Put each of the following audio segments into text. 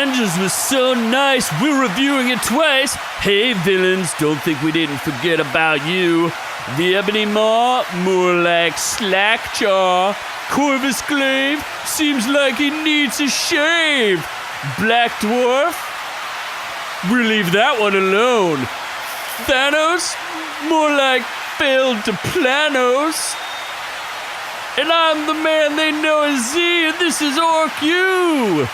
Avengers was so nice, we're reviewing it twice. Hey, villains, don't think we didn't forget about you. The Ebony Maw, more like Slackjaw. Corvus Glaive, seems like he needs a shave. Black Dwarf, we'll leave that one alone. Thanos, more like failed to Planos. And I'm the man they know as Z, and this is OrkU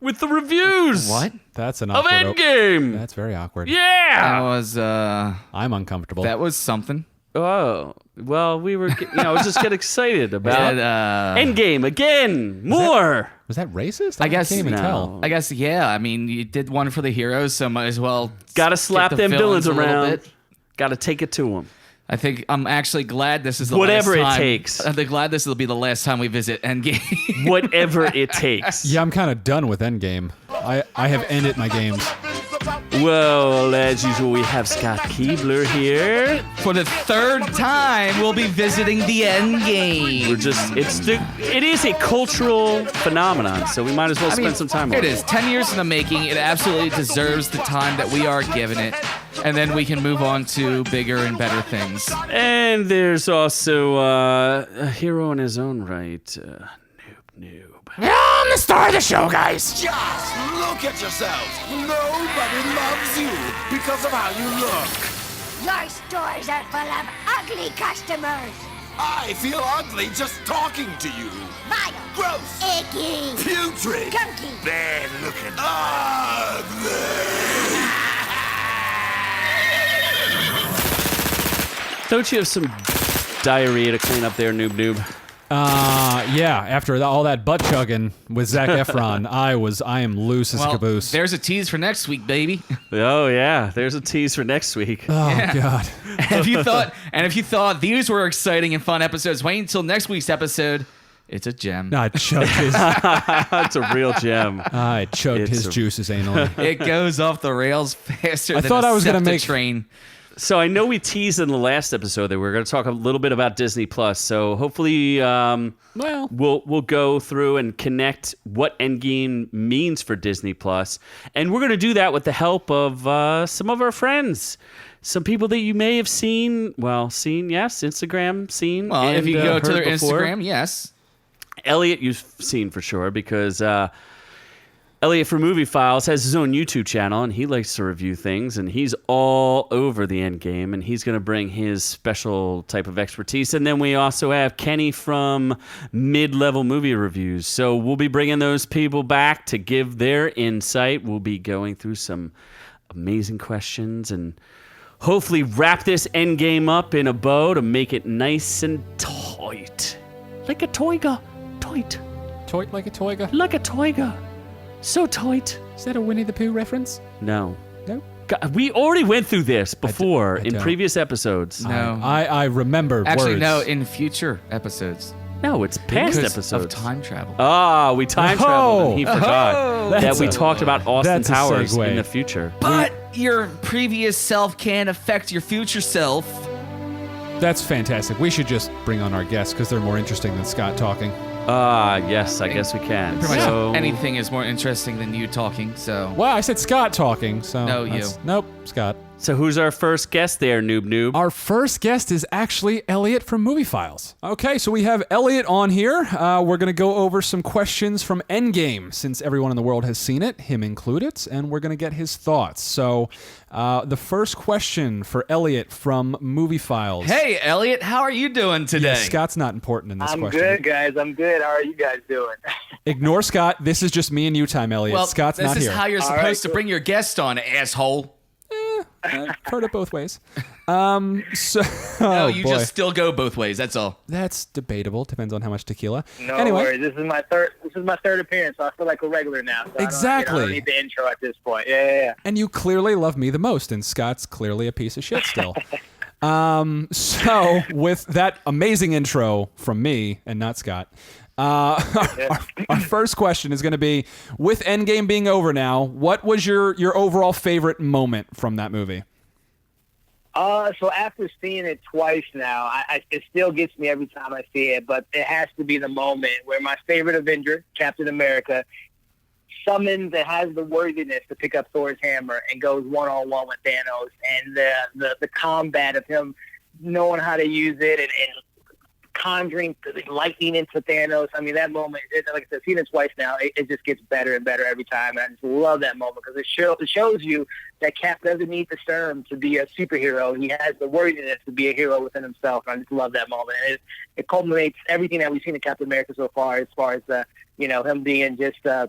with the reviews. What? That's an of awkward. Endgame. That's very awkward. Yeah. That was I'm uncomfortable. that was something. Oh, well, we were, I was just getting excited about That, Endgame again. More. Was that racist? I guess can't even no. tell. I guess yeah. I mean, you did one for the heroes, so might as well. Gotta slap get the them villains a little around. bit. Gotta take it to them. I think I'm actually glad this is the Whatever last it time. takes. I'm glad this will be the last time we visit Endgame. Whatever it takes. Yeah, I'm kind of done with Endgame. I have ended my games. Well, as usual, we have Scott Keebler here. For the third time, we'll be visiting the Endgame. It is a cultural phenomenon, so we might as well spend some time on it. It is 10 years in the making. It absolutely deserves the time that we are giving it. And then we can move on to bigger and better things. And there's also a hero in his own right, Noob-Noob. I'm the star of the show, guys. Just look at yourselves. Nobody loves you because of how you look. Your stores are full of ugly customers. I feel ugly just talking to you. Vile. Gross. Icky. Putrid. Gunky. Bad looking. Ugly. Don't you have some diarrhea to clean up there, Noob-Noob? Yeah, after all that butt chugging with Zac Efron, I am loose as a caboose. There's a tease for next week, baby. Oh, yeah. There's a tease for next week. Oh, God. And if you thought these were exciting and fun episodes, wait until next week's episode. It's a gem. I chugged his, It's a real gem. his juices anally. It goes off the rails faster than thought a I was gonna SEPTA make- train. So I know we teased in the last episode that we were going to talk a little bit about Disney Plus. So hopefully we'll go through and connect what Endgame means for Disney Plus. And we're going to do that with the help of some of our friends. Some people that you may have seen, yes, Instagram, seen. Well, if and, you go to heard their before. Instagram, yes. Elliot you've seen for sure because Elliot for Movie Files has his own YouTube channel, and he likes to review things, and he's all over the Endgame, and he's going to bring his special type of expertise. And then we also have Kenny from Midlevel Movie Reviews. So we'll be bringing those people back to give their insight. We'll be going through some amazing questions and hopefully wrap this Endgame up in a bow to make it nice and tight. Like a toiga. Tight. Toit like a toiga. Like a toiga. So tight. Is that a Winnie the Pooh reference? No. No. God, we already went through this before I in don't. previous episodes. No. I remember Actually, words. no, in future episodes. No, it's past Because episodes. of time travel. We time traveled and he forgot that That's we a- talked about Austin that's a Powers segue. in the future. But your previous self can affect your future self. That's fantastic. We should just bring on our guests because they're more interesting than Scott talking. Yes, I guess we can. Pretty much So, anything is more interesting than you talking, so... Well, I said Scott talking, so... No, Nope, Scott. so who's our first guest there, Noob-Noob? Our first guest is actually Elliot from Movie Files. Okay, so we have Elliot on here. We're going to go over some questions from Endgame, since everyone in the world has seen it, him included, and we're going to get his thoughts. So, the first question for Elliot from Movie Files. Hey, Elliot, how are you doing today? Yeah, Scott's not important in this I'm question. good, guys. I'm good. How are you guys doing? Ignore Scott. This is just me and you time, Elliot. Well, Scott's not this here. is how you're supposed right, to cool. bring your guest on, asshole. I've heard it both ways. So, No, oh, you boy. just still go both ways, that's all. That's debatable. Depends on how much tequila. No anyway, worries. This is my third appearance, so I feel like a regular now. So Exactly. I don't need the intro at this point. Yeah. and you clearly love me the most, and Scott's clearly a piece of shit still. So with that amazing intro from me and not Scott, our first question is going to be: with Endgame being over now, what was your overall favorite moment from that movie? So after seeing it twice now, it still gets me every time I see it, but it has to be the moment where my favorite Avenger, Captain America, summons and has the worthiness to pick up Thor's hammer and goes one-on-one with Thanos, and the combat of him knowing how to use it and conjuring lightning into Thanos. I mean, that moment, like I said, seen it twice now, it just gets better and better every time. And I just love that moment because it shows you that Cap doesn't need the serum to be a superhero. He has the worthiness to be a hero within himself. And I just love that moment. And it culminates everything that we've seen in Captain America so far, as him being just a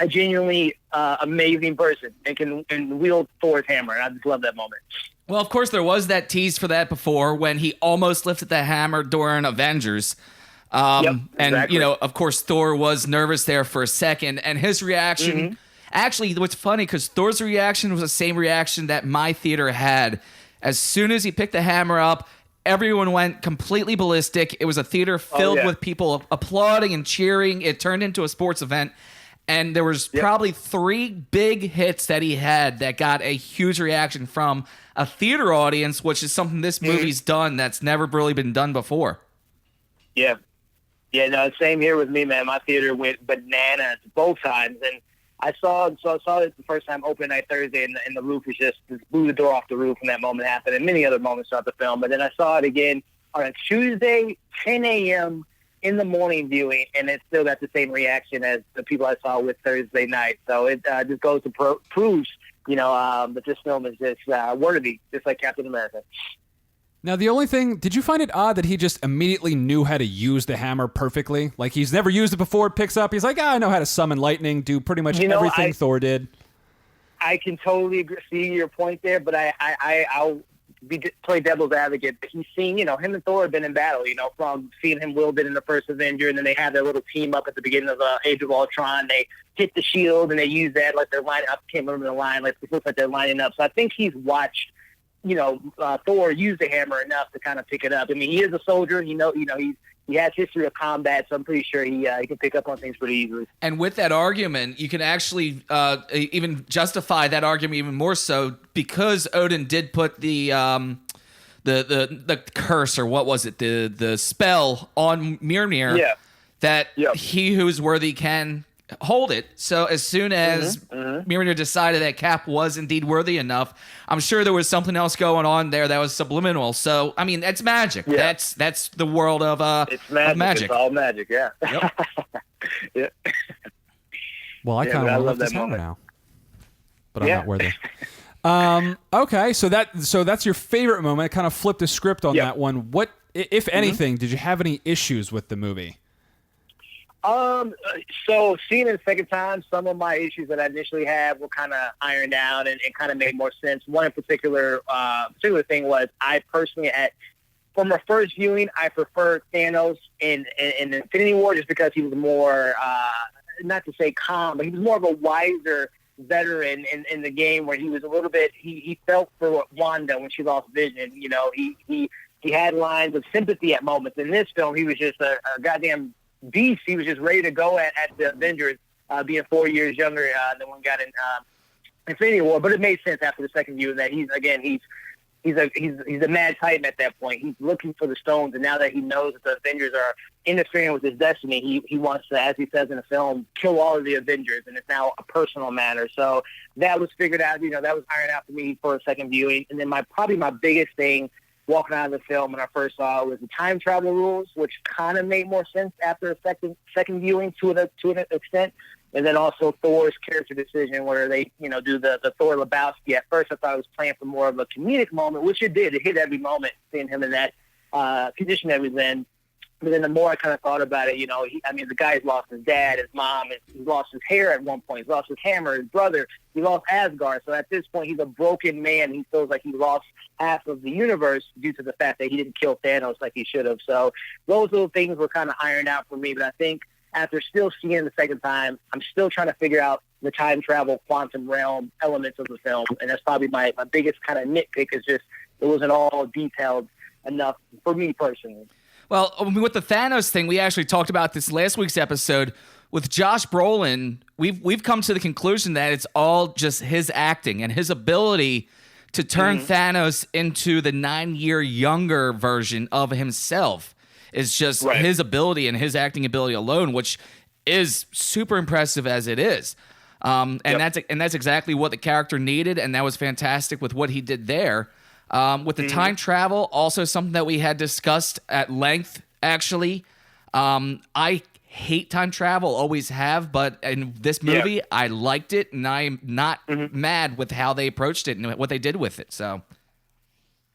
genuinely amazing person and can wield Thor's hammer. And I just love that moment. Well, of course, there was that tease for that before when he almost lifted the hammer during Avengers. Exactly. And, of course, Thor was nervous there for a second. And his reaction, actually, what's funny, because Thor's reaction was the same reaction that my theater had. As soon as he picked the hammer up, everyone went completely ballistic. It was a theater filled with people applauding and cheering. It turned into a sports event. And there was probably 3 big hits that he had that got a huge reaction from a theater audience, which is something this movie's done that's never really been done before. Yeah. Yeah, no, same here with me, man. My theater went bananas both times. And I saw it the first time opening night Thursday, and the roof was just blew the door off the roof when that moment happened, and many other moments throughout the film. But then I saw it again on a Tuesday, 10 a.m., in the morning viewing, and it still got the same reaction as the people I saw with Thursday night. So it just goes to proves, that this film is just worthy, just like Captain America. Now, the only thing, did you find it odd that he just immediately knew how to use the hammer perfectly? Like, he's never used it before, it picks up, he's like, I know how to summon lightning, do pretty much everything Thor did. I can totally see your point there, but I'll play devil's advocate. But he's seen, him and Thor have been in battle, from seeing him wield it in the first Avenger, and then they had their little team up at the beginning of Age of Ultron. They hit the shield, and they use that like they're lining up. I can't remember the line. Like, it looks like they're lining up. So I think he's watched, Thor use the hammer enough to kind of pick it up. I mean, he is a soldier. He has history of combat, so I'm pretty sure he can pick up on things pretty easily. And with that argument, you can actually even justify that argument even more so because Odin did put the curse, or what was it, the spell on Mjolnir that he who is worthy can hold it. So as soon as Mjolnir decided that Cap was indeed worthy enough, I'm sure there was something else going on there that was subliminal. So I mean, that's magic. Yeah. That's the world of it's magic. Of magic. It's all magic. Yeah. Yep. Yeah. Well, I kind of love this hammer now, but I'm not worthy. Okay, so that's your favorite moment. I kind of flipped the script on that one. What, if anything, did you have any issues with the movie? So seeing it a second time, some of my issues that I initially had were kind of ironed out and kind of made more sense. One in particular thing was I personally, from my first viewing, I preferred Thanos in Infinity War just because he was more, not to say calm, but he was more of a wiser veteran in the game, where he was a little bit, he felt for Wanda when she lost Vision. He had lines of sympathy at moments. In this film, he was just a goddamn beast. He was just ready to go at the Avengers, being 4 years younger than when he got in Infinity War. But it made sense after the second view that he's a mad titan at that point. He's looking for the stones, and now that he knows that the Avengers are interfering with his destiny, he wants to, as he says in the film, kill all of the Avengers, and it's now a personal matter. So that was figured out. That was ironed out for me for a second viewing. And then probably my biggest thing walking out of the film when I first saw it was the time travel rules, which kind of made more sense after a second viewing to an extent. And then also Thor's character decision where they, do the Thor Lebowski. At first I thought it was playing for more of a comedic moment, which it did. It hit every moment, seeing him in that condition that he was in. But then the more I kind of thought about it, the guy's lost his dad, his mom, he's lost his hair at one point, he's lost his hammer, his brother, he lost Asgard. So at this point, he's a broken man. He feels like he lost half of the universe due to the fact that he didn't kill Thanos like he should have. So those little things were kind of ironed out for me. But I think after still seeing it the second time, I'm still trying to figure out the time travel, quantum realm elements of the film. And that's probably my biggest kind of nitpick, is just it wasn't all detailed enough for me personally. Well, with the Thanos thing, we actually talked about this last week's episode. With Josh Brolin, we've come to the conclusion that it's all just his acting and his ability to turn Thanos into the 9-year younger version of himself. Is just his ability and his acting ability alone, which is super impressive as it is. That's exactly what the character needed, and that was fantastic with what he did there. With the time travel, also something that we had discussed at length, actually. I hate time travel, always have, but in this movie, I liked it, and I'm not mad with how they approached it and what they did with it. So,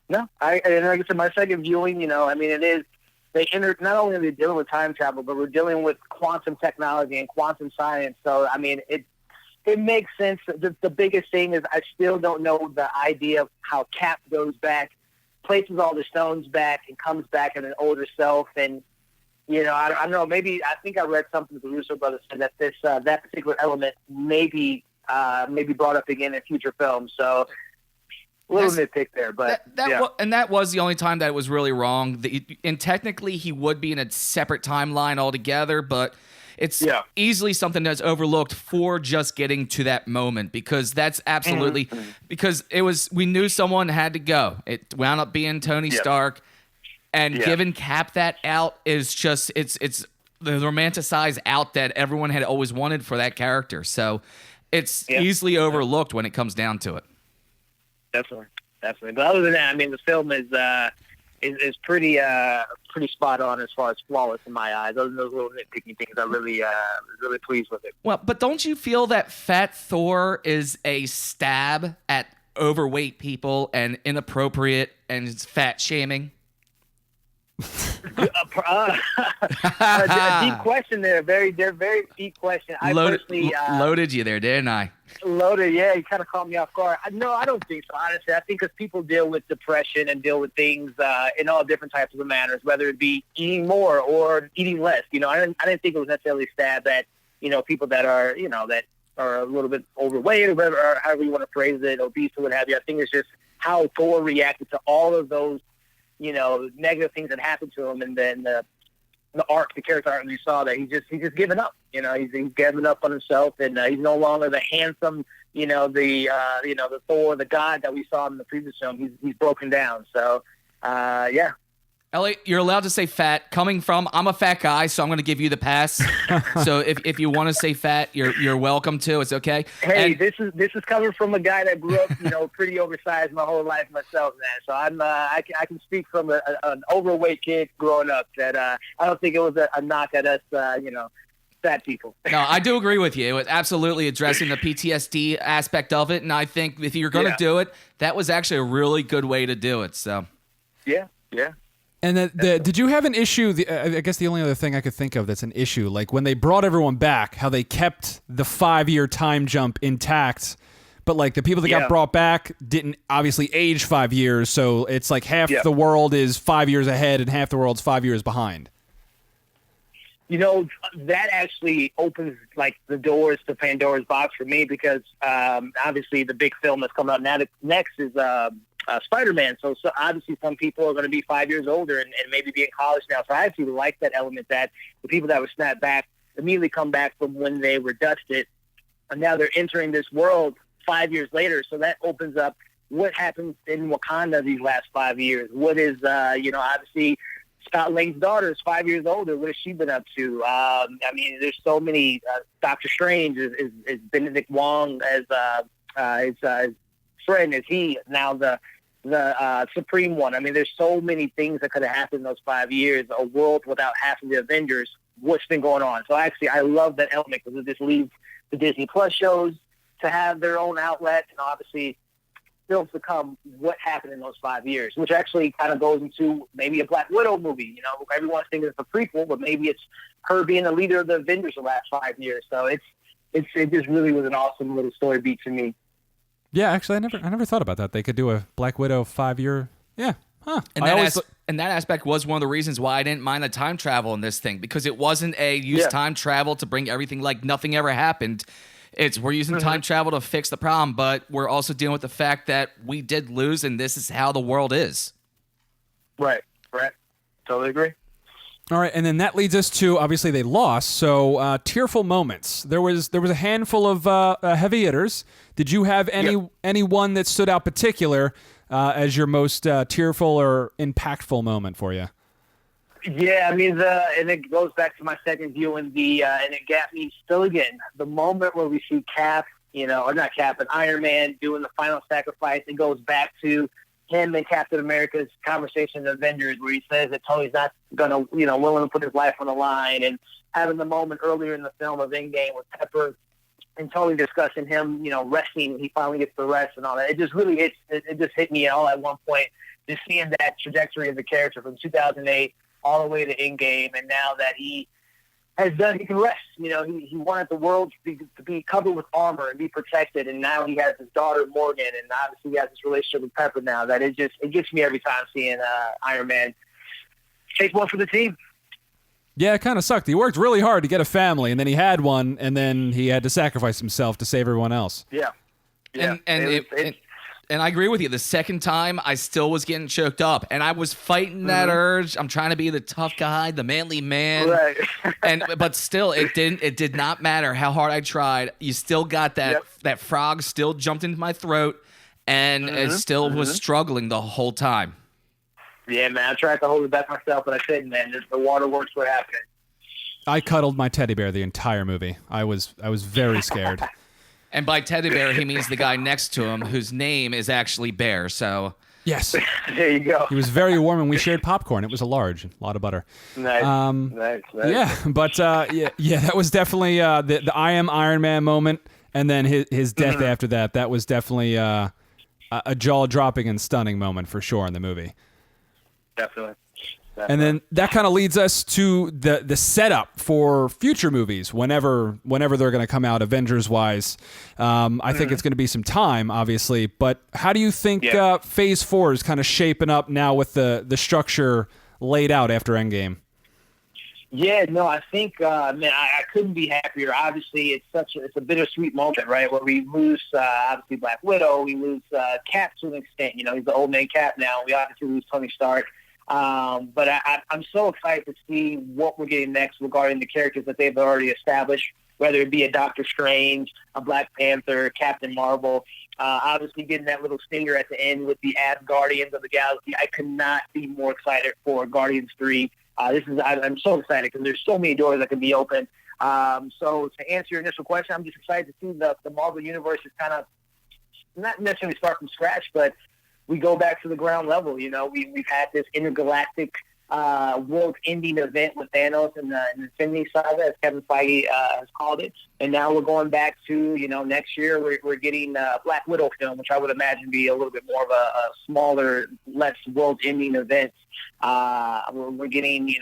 no, and like I said, my second viewing, I mean, it is, not only are they dealing with time travel, but we're dealing with quantum technology and quantum science. So, I mean, it makes sense. The biggest thing is I still don't know the idea of how Cap goes back, places all the stones back, and comes back in an older self. And, I don't know, maybe I think I read something the Russo brothers said that this that particular element may be brought up again in future films. So a little nitpick there, but that was the only time that it was really wrong. And technically, he would be in a separate timeline altogether, but it's easily something that's overlooked for just getting to that moment, because that's absolutely because we knew someone had to go. It wound up being Tony Stark, and giving Cap that out is just it's the romanticized out that everyone had always wanted for that character. So it's easily overlooked when it comes down to it. Definitely. But other than that, I mean, the film is pretty spot on as far as flawless in my eyes. Other than those little nitpicky things, I'm really pleased with it. Well, but don't you feel that Fat Thor is a stab at overweight people and inappropriate and fat shaming? A deep question there. Very deep question. Loaded you there, didn't I? Loaded, yeah. You kind of caught me off guard. No, I don't think so, honestly. I think because people deal with depression and deal with things in all different types of manners, whether it be eating more or eating less. I didn't think it was necessarily a stab at, people that are, that are a little bit overweight or whatever, or however you want to phrase it, obese or what have you. I think it's just how Thor reacted to all of those, negative things that happened to him, and then the character arc, we saw that he's just given up. He's given up on himself, and he's no longer the handsome, the Thor, the god that we saw in the previous film. He's broken down. So, yeah. Elliot, you're allowed to say fat. I'm a fat guy, so I'm going to give you the pass. So if you want to say fat, you're welcome to. It's okay. Hey, this is coming from a guy that grew up, pretty oversized my whole life myself, man. So I can speak from an overweight kid growing up that I don't think it was a knock at us, fat people. No, I do agree with you. It's absolutely addressing the PTSD aspect of it, and I think if you're going to do it, that was actually a really good way to do it. So. Yeah. And did you have an issue? I guess the only other thing I could think of that's an issue, like when they brought everyone back, how they kept the 5-year time jump intact, but like the people that got brought back didn't obviously age 5 years, so it's like half the world is 5 years ahead and half the world's 5 years behind. That actually opens like the doors to Pandora's box for me, because obviously the big film that's coming out next is Spider-Man. So obviously some people are going to be 5 years older and maybe be in college now. So I actually like that element that the people that were snapped back immediately come back from when they were dusted, and now they're entering this world 5 years later. So that opens up what happens in Wakanda these last 5 years. What is, obviously Scott Lang's daughter is 5 years older. What has she been up to? There's so many. Doctor Strange is Benedict Wong as his friend. Is he now the Supreme One? I mean, there's so many things that could have happened in those 5 years. A world without half of the Avengers. What's been going on? So actually, I love that element, because it just leads the Disney Plus shows to have their own outlet, and obviously films to come, what happened in those 5 years, which actually kind of goes into maybe a Black Widow movie. Everyone's thinking it's a prequel, but maybe it's her being the leader of the Avengers the last 5 years. So it just really was an awesome little story beat to me. Yeah, actually, I never thought about that. They could do a Black Widow 5-year. Yeah. Huh. And that aspect was one of the reasons why I didn't mind the time travel in this thing, because it wasn't time travel to bring everything like nothing ever happened. We're using time travel to fix the problem, but we're also dealing with the fact that we did lose, and this is how the world is. Right. Totally agree. All right, and then that leads us to, obviously they lost, so tearful moments. There was a handful of heavy hitters. Did you have any one that stood out particular as your most tearful or impactful moment for you? Yeah, I mean, and it goes back to my second view and and it got me still again. The moment where we see Cap, or not Cap, but Iron Man doing the final sacrifice, it goes back to him and Captain America's conversation in Avengers where he says that Tony's not going to, willing to put his life on the line, and having the moment earlier in the film of Endgame with Pepper and Tony discussing him, resting, and he finally gets the rest and all that. It just really it just hit me all at one point, just seeing that trajectory of the character from 2008 all the way to Endgame, and now that he has done, he can rest. He wanted the world to be covered with armor and be protected, and now he has his daughter Morgan, and obviously he has this relationship with Pepper now. That it gets me every time seeing Iron Man take one for the team. Yeah, it kind of sucked. He worked really hard to get a family, and then he had one, and then he had to sacrifice himself to save everyone else. Yeah. And I agree with you. The second time, I still was getting choked up, and I was fighting that urge. I'm trying to be the tough guy, the manly man, right. but still, it did not matter how hard I tried. You still got that frog still jumped into my throat, and it still was struggling the whole time. Yeah, man, I tried to hold it back myself, but I couldn't, man. The waterworks were happening. I cuddled my teddy bear the entire movie. I was very scared. And by teddy bear, he means the guy next to him, whose name is actually Bear. So yes, there you go. He was very warm, and we shared popcorn. It was a large, a lot of butter. Nice. Nice. Yeah, but that was definitely the I am Iron Man moment, and then his death after that. That was definitely a jaw-dropping and stunning moment for sure in the movie. Definitely. And then that kind of leads us to the setup for future movies whenever they're going to come out, Avengers-wise. I think it's going to be some time, obviously. But how do you think Phase 4 is kind of shaping up now with the structure laid out after Endgame? Yeah, no, I think, man, I couldn't be happier. Obviously, it's a bittersweet moment, right, where we lose, obviously, Black Widow. We lose Cap to an extent. He's the old man Cap now. We obviously lose Tony Stark. But I'm so excited to see what we're getting next regarding the characters that they've already established, whether it be a Doctor Strange, a Black Panther, Captain Marvel. Obviously, getting that little stinger at the end with the Guardians of the Galaxy. I could not be more excited for Guardians 3. I'm so excited because there's so many doors that can be open. So to answer your initial question, I'm just excited to see the Marvel Universe is kind of not necessarily start from scratch, but we go back to the ground level. We've had this intergalactic world-ending event with Thanos and the Infinity Saga, as Kevin Feige has called it. And now we're going back to, next year we're getting Black Widow film, which I would imagine be a little bit more of a smaller, less world-ending event. We're getting,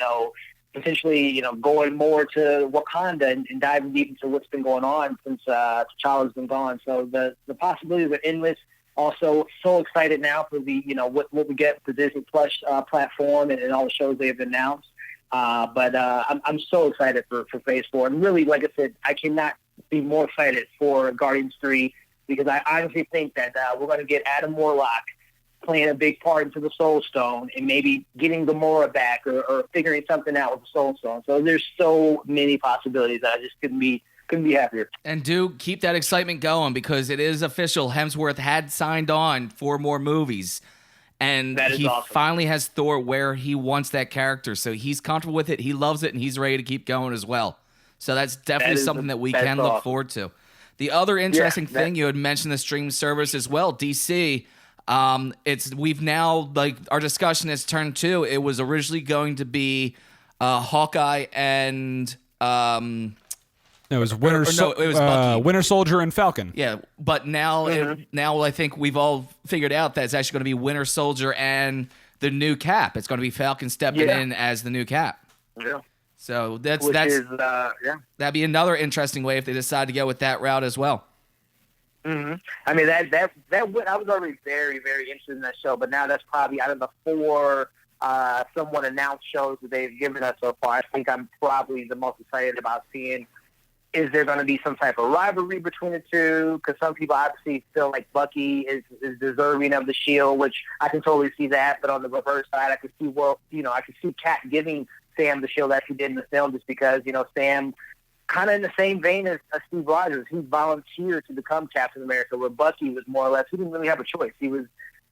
potentially, going more to Wakanda and diving deep into what's been going on since T'Challa's been gone. So the possibilities are endless. Also, so excited now for the what we get with the Disney Plus platform and all the shows they have announced. But I'm so excited for Phase 4. And really, like I said, I cannot be more excited for Guardians 3 because I honestly think that we're going to get Adam Warlock playing a big part into the Soul Stone and maybe getting Gamora back or figuring something out with the Soul Stone. So there's so many possibilities that I just couldn't be happier. And do keep that excitement going because it is official. Hemsworth had signed on for more movies. And he awesome. Finally has Thor where he wants that character. So he's comfortable with it. He loves it, and he's ready to keep going as well. So that's definitely something that we can look forward to. The other interesting thing, you had mentioned the streaming service as well, DC. We've now, our discussion has turned to, it was originally going to be Hawkeye and... it was Winter Soldier and Falcon. Yeah, but now I think we've all figured out that it's actually going to be Winter Soldier and the new Cap. It's going to be Falcon stepping in as the new Cap. Yeah. So that'd be another interesting way if they decide to go with that route as well. Mm-hmm. I mean that I was already very, very interested in that show, but now that's probably out of the 4 somewhat announced shows that they've given us so far. I think I'm probably the most excited about seeing. Is there going to be some type of rivalry between the two? Because some people obviously feel like Bucky is deserving of the shield, which I can totally see that. But on the reverse side, I could see I could see Cap giving Sam the shield as he did in the film, just because Sam, kind of in the same vein as Steve Rogers, he volunteered to become Captain America, where Bucky was more or less he didn't really have a choice. He was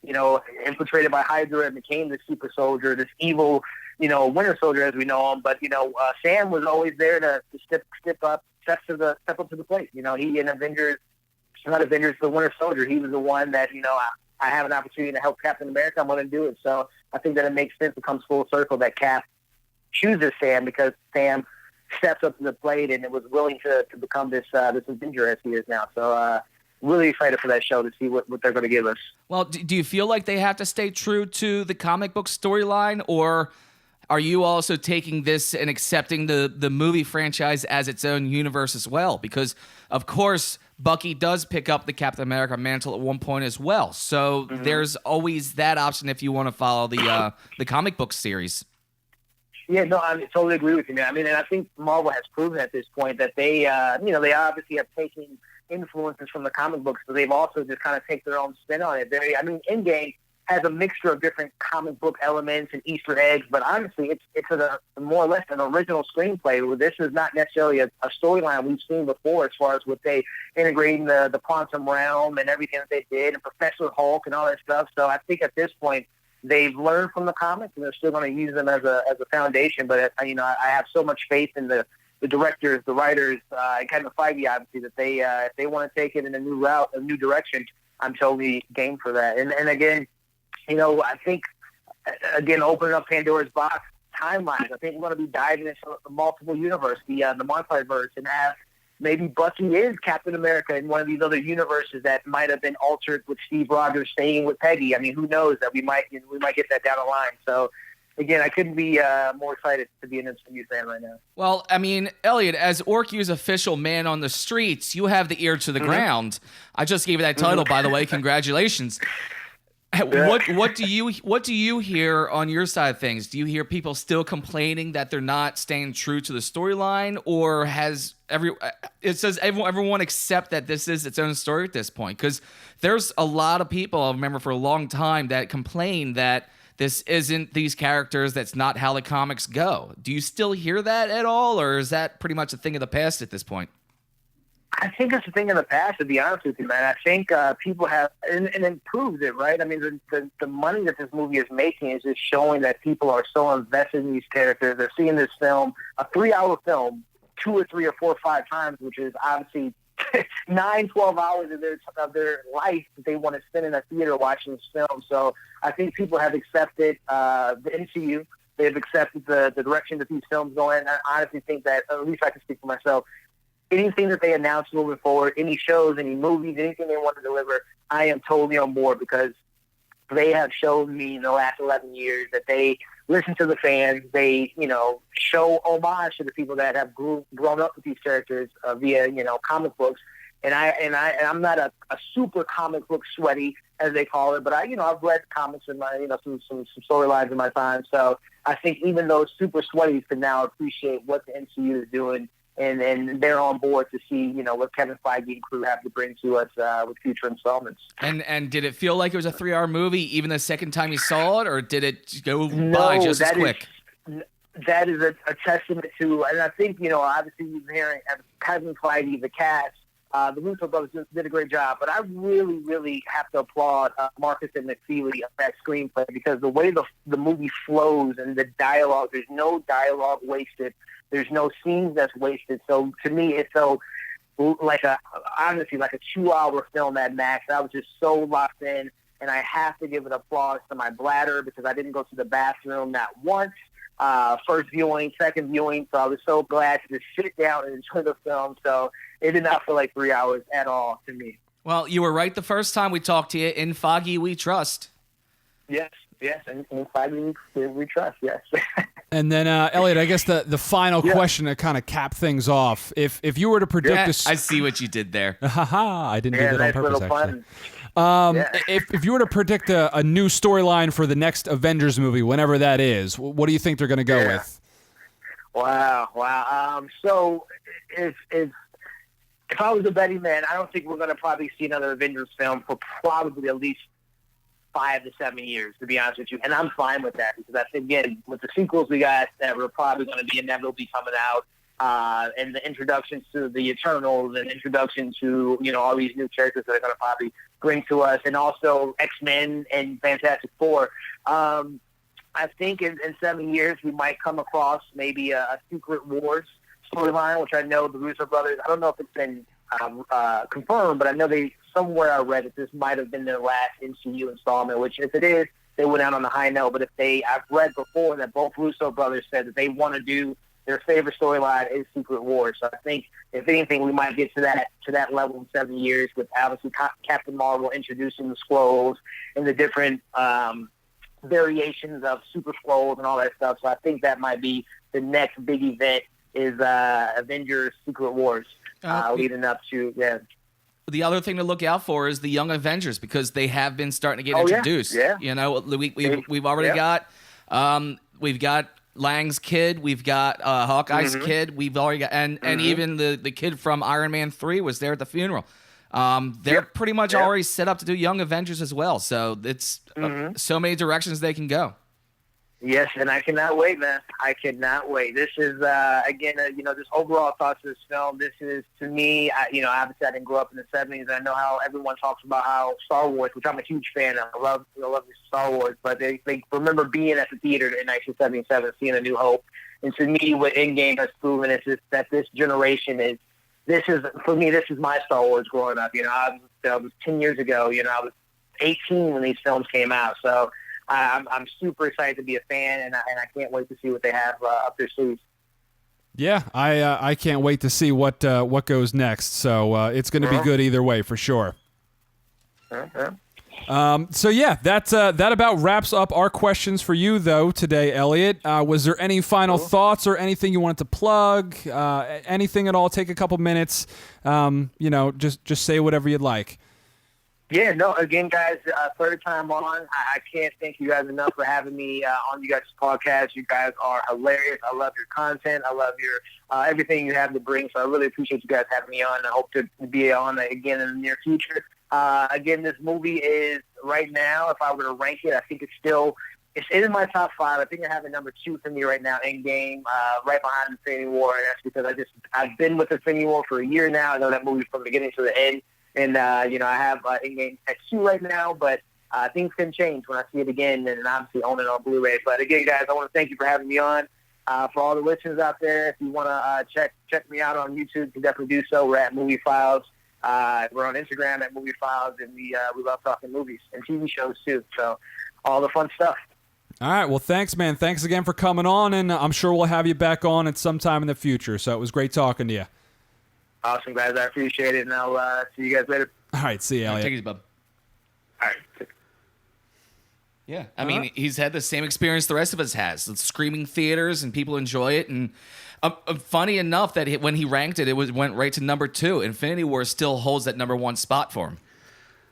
infiltrated by Hydra and became this super soldier, this evil, Winter Soldier as we know him. But Sam was always there to step up to the plate. He in Avengers, not Avengers, the Winter Soldier. He was the one that I have an opportunity to help Captain America. I'm going to do it. So I think that it makes sense. It comes full circle that Cap chooses Sam because Sam steps up to the plate and it was willing to become this Avenger as he is now. So really excited for that show to see what they're going to give us. Well, do you feel like they have to stay true to the comic book storyline, or are you also taking this and accepting the movie franchise as its own universe as well? Because, of course, Bucky does pick up the Captain America mantle at one point as well. So there's always that option if you want to follow the comic book series. Yeah, no, I totally agree with you, man. And I think Marvel has proven at this point that they, they obviously have taken influences from the comic books, but they've also just kind of take their own spin on it. Endgame has a mixture of different comic book elements and Easter eggs, but honestly, it's a more or less an original screenplay. This is not necessarily a storyline we've seen before as far as what they integrating the quantum realm and everything that they did, and Professor Hulk and all that stuff. So I think at this point, they've learned from the comics, and they're still going to use them as a foundation. But I have so much faith in the directors, the writers, and Kevin Feige, obviously, that if they want to take it in a new route, a new direction, I'm totally game for that. And again, I think again opening up Pandora's box timelines. I think we're going to be diving into multiple universe, the multiverse, and have maybe Bucky is Captain America in one of these other universes that might have been altered with Steve Rogers staying with Peggy. Who knows that we might get that down the line. So, again, I couldn't be more excited to be an MCU fan right now. Well, Elliot, as OrkU's official man on the streets, you have the ear to the ground. I just gave you that title, by the way. Congratulations. What do you hear on your side of things? Do you hear people still complaining that they're not staying true to the storyline, or has everyone accept that this is its own story at this point? Because there's a lot of people I remember for a long time that complain that this isn't these characters. That's not how the comics go. Do you still hear that at all, or is that pretty much a thing of the past at this point? I think it's a thing in the past, to be honest with you, man. I think people have and improved it, right? The money that this movie is making is just showing that people are so invested in these characters. They're seeing this film, a 3-hour film, 2 or 3 or 4 or 5 times, which is obviously 9-12 hours of their life that they want to spend in a theater watching this film. So I think people have accepted the MCU. They've accepted the direction that these films go in. I honestly think that, at least I can speak for myself, anything that they announce moving forward, any shows, any movies, anything they want to deliver, I am totally on board because they have shown me in the last 11 years that they listen to the fans. They, show homage to the people that have grown up with these characters via, comic books. And I'm not a super comic book sweaty, as they call it, but I've read comics in my, some storylines in my time. So I think even those super sweaties can now appreciate what the MCU is doing. And they're on board to see, what Kevin Feige and crew have to bring to us with future installments. And did it feel like it was a 3-hour movie even the second time you saw it, or did it go by just as quick? That is a testament to, and I think, obviously you've been hearing Kevin Feige, the cast, the Russo brothers did a great job, but I really, really have to applaud Marcus and McFeely of that screenplay because the way the movie flows and the dialogue, there's no dialogue wasted. There's no scenes that's wasted. So to me, it felt honestly like a 2-hour film at max. I was just so locked in, and I have to give it applause to my bladder because I didn't go to the bathroom not once. First viewing, second viewing, so I was so glad to just sit down and enjoy the film. So it did not feel like 3 hours at all to me. Well, you were right the first time we talked to you. In Foggy, we trust. Yes, and in Foggy, we trust, yes. And then, Elliot, I guess the final question to kind of cap things off. If you were to predict I see what you did there. I didn't do that on purpose, actually. Fun. If you were to predict a new storyline for the next Avengers movie, whenever that is, what do you think they're going to go with? Wow. So if I was a betting man, I don't think we're going to probably see another Avengers film for probably at least 5 to 7 years, to be honest with you. And I'm fine with that because, again, with the sequels we got that were probably going to be inevitably coming out, and the introductions to the Eternals and introduction to, all these new characters that are going to probably bring to us, and also X-Men and Fantastic Four. I think in 7 years we might come across maybe a Secret Wars storyline, which I know the Russo brothers, I don't know if it's been confirmed, but I know somewhere I read that this might have been their last MCU installment, which if it is, they went out on a high note. But I've read before that both Russo brothers said that they want to do their favorite storyline is Secret Wars. So I think, if anything, we might get to that level in 7 years with obviously Captain Marvel introducing the Skrulls and the different variations of Super Skrulls and all that stuff. So I think that might be the next big event is Avengers Secret Wars leading up to, yeah. The other thing to look out for is the Young Avengers, because they have been starting to get introduced. Yeah. You know, we've already got we've got Lang's kid, we've got Hawkeye's kid, we've already got and even the kid from Iron Man 3 was there at the funeral. They're pretty much already set up to do Young Avengers as well. So it's so many directions they can go. Yes, and I cannot wait, man. I cannot wait. This is, again, just overall thoughts of this film. This is, to me, obviously I didn't grow up in the 70s. I know how everyone talks about how Star Wars, which I'm a huge fan of. I love Star Wars, but they remember being at the theater in 1977, seeing A New Hope. And to me, what Endgame has proven is that this generation for me, this is my Star Wars growing up. I was 10 years ago. I was 18 when these films came out. So I'm super excited to be a fan, and I can't wait to see what they have up their sleeves. Yeah, I can't wait to see what goes next. So it's going to be good either way for sure. So yeah, that about wraps up our questions for you though today, Elliot. Was there any final thoughts or anything you wanted to plug? Anything at all? Take a couple minutes. Just say whatever you'd like. Yeah, no, again, guys, third time on. I can't thank you guys enough for having me on you guys' podcast. You guys are hilarious. I love your content. I love your everything you have to bring. So I really appreciate you guys having me on. I hope to be on again in the near future. Again, this movie is right now, if I were to rank it, I think it's in my top 5. I think I have it number 2 for me right now, Endgame, right behind Infinity War. And that's because I've been with Infinity War for a year now. I know that movie from the beginning to the end. And, I have Endgame at 2 right now, but things can change when I see it again and obviously own it on Blu-ray. But again, guys, I want to thank you for having me on. For all the listeners out there, if you want to check me out on YouTube, you can definitely do so. We're at Movie Files. We're on Instagram at Movie Files, and we love talking movies and TV shows too. So all the fun stuff. All right. Well, thanks, man. Thanks again for coming on, and I'm sure we'll have you back on at some time in the future. So it was great talking to you. Awesome, guys. I appreciate it, and I'll see you guys later. All right. See you, Elliot. Take it easy, bub. All right. Yeah, I mean, he's had the same experience the rest of us has. It's screaming theaters, and people enjoy it. And funny enough that when he ranked it, went right to number 2. Infinity War still holds that number 1 spot for him.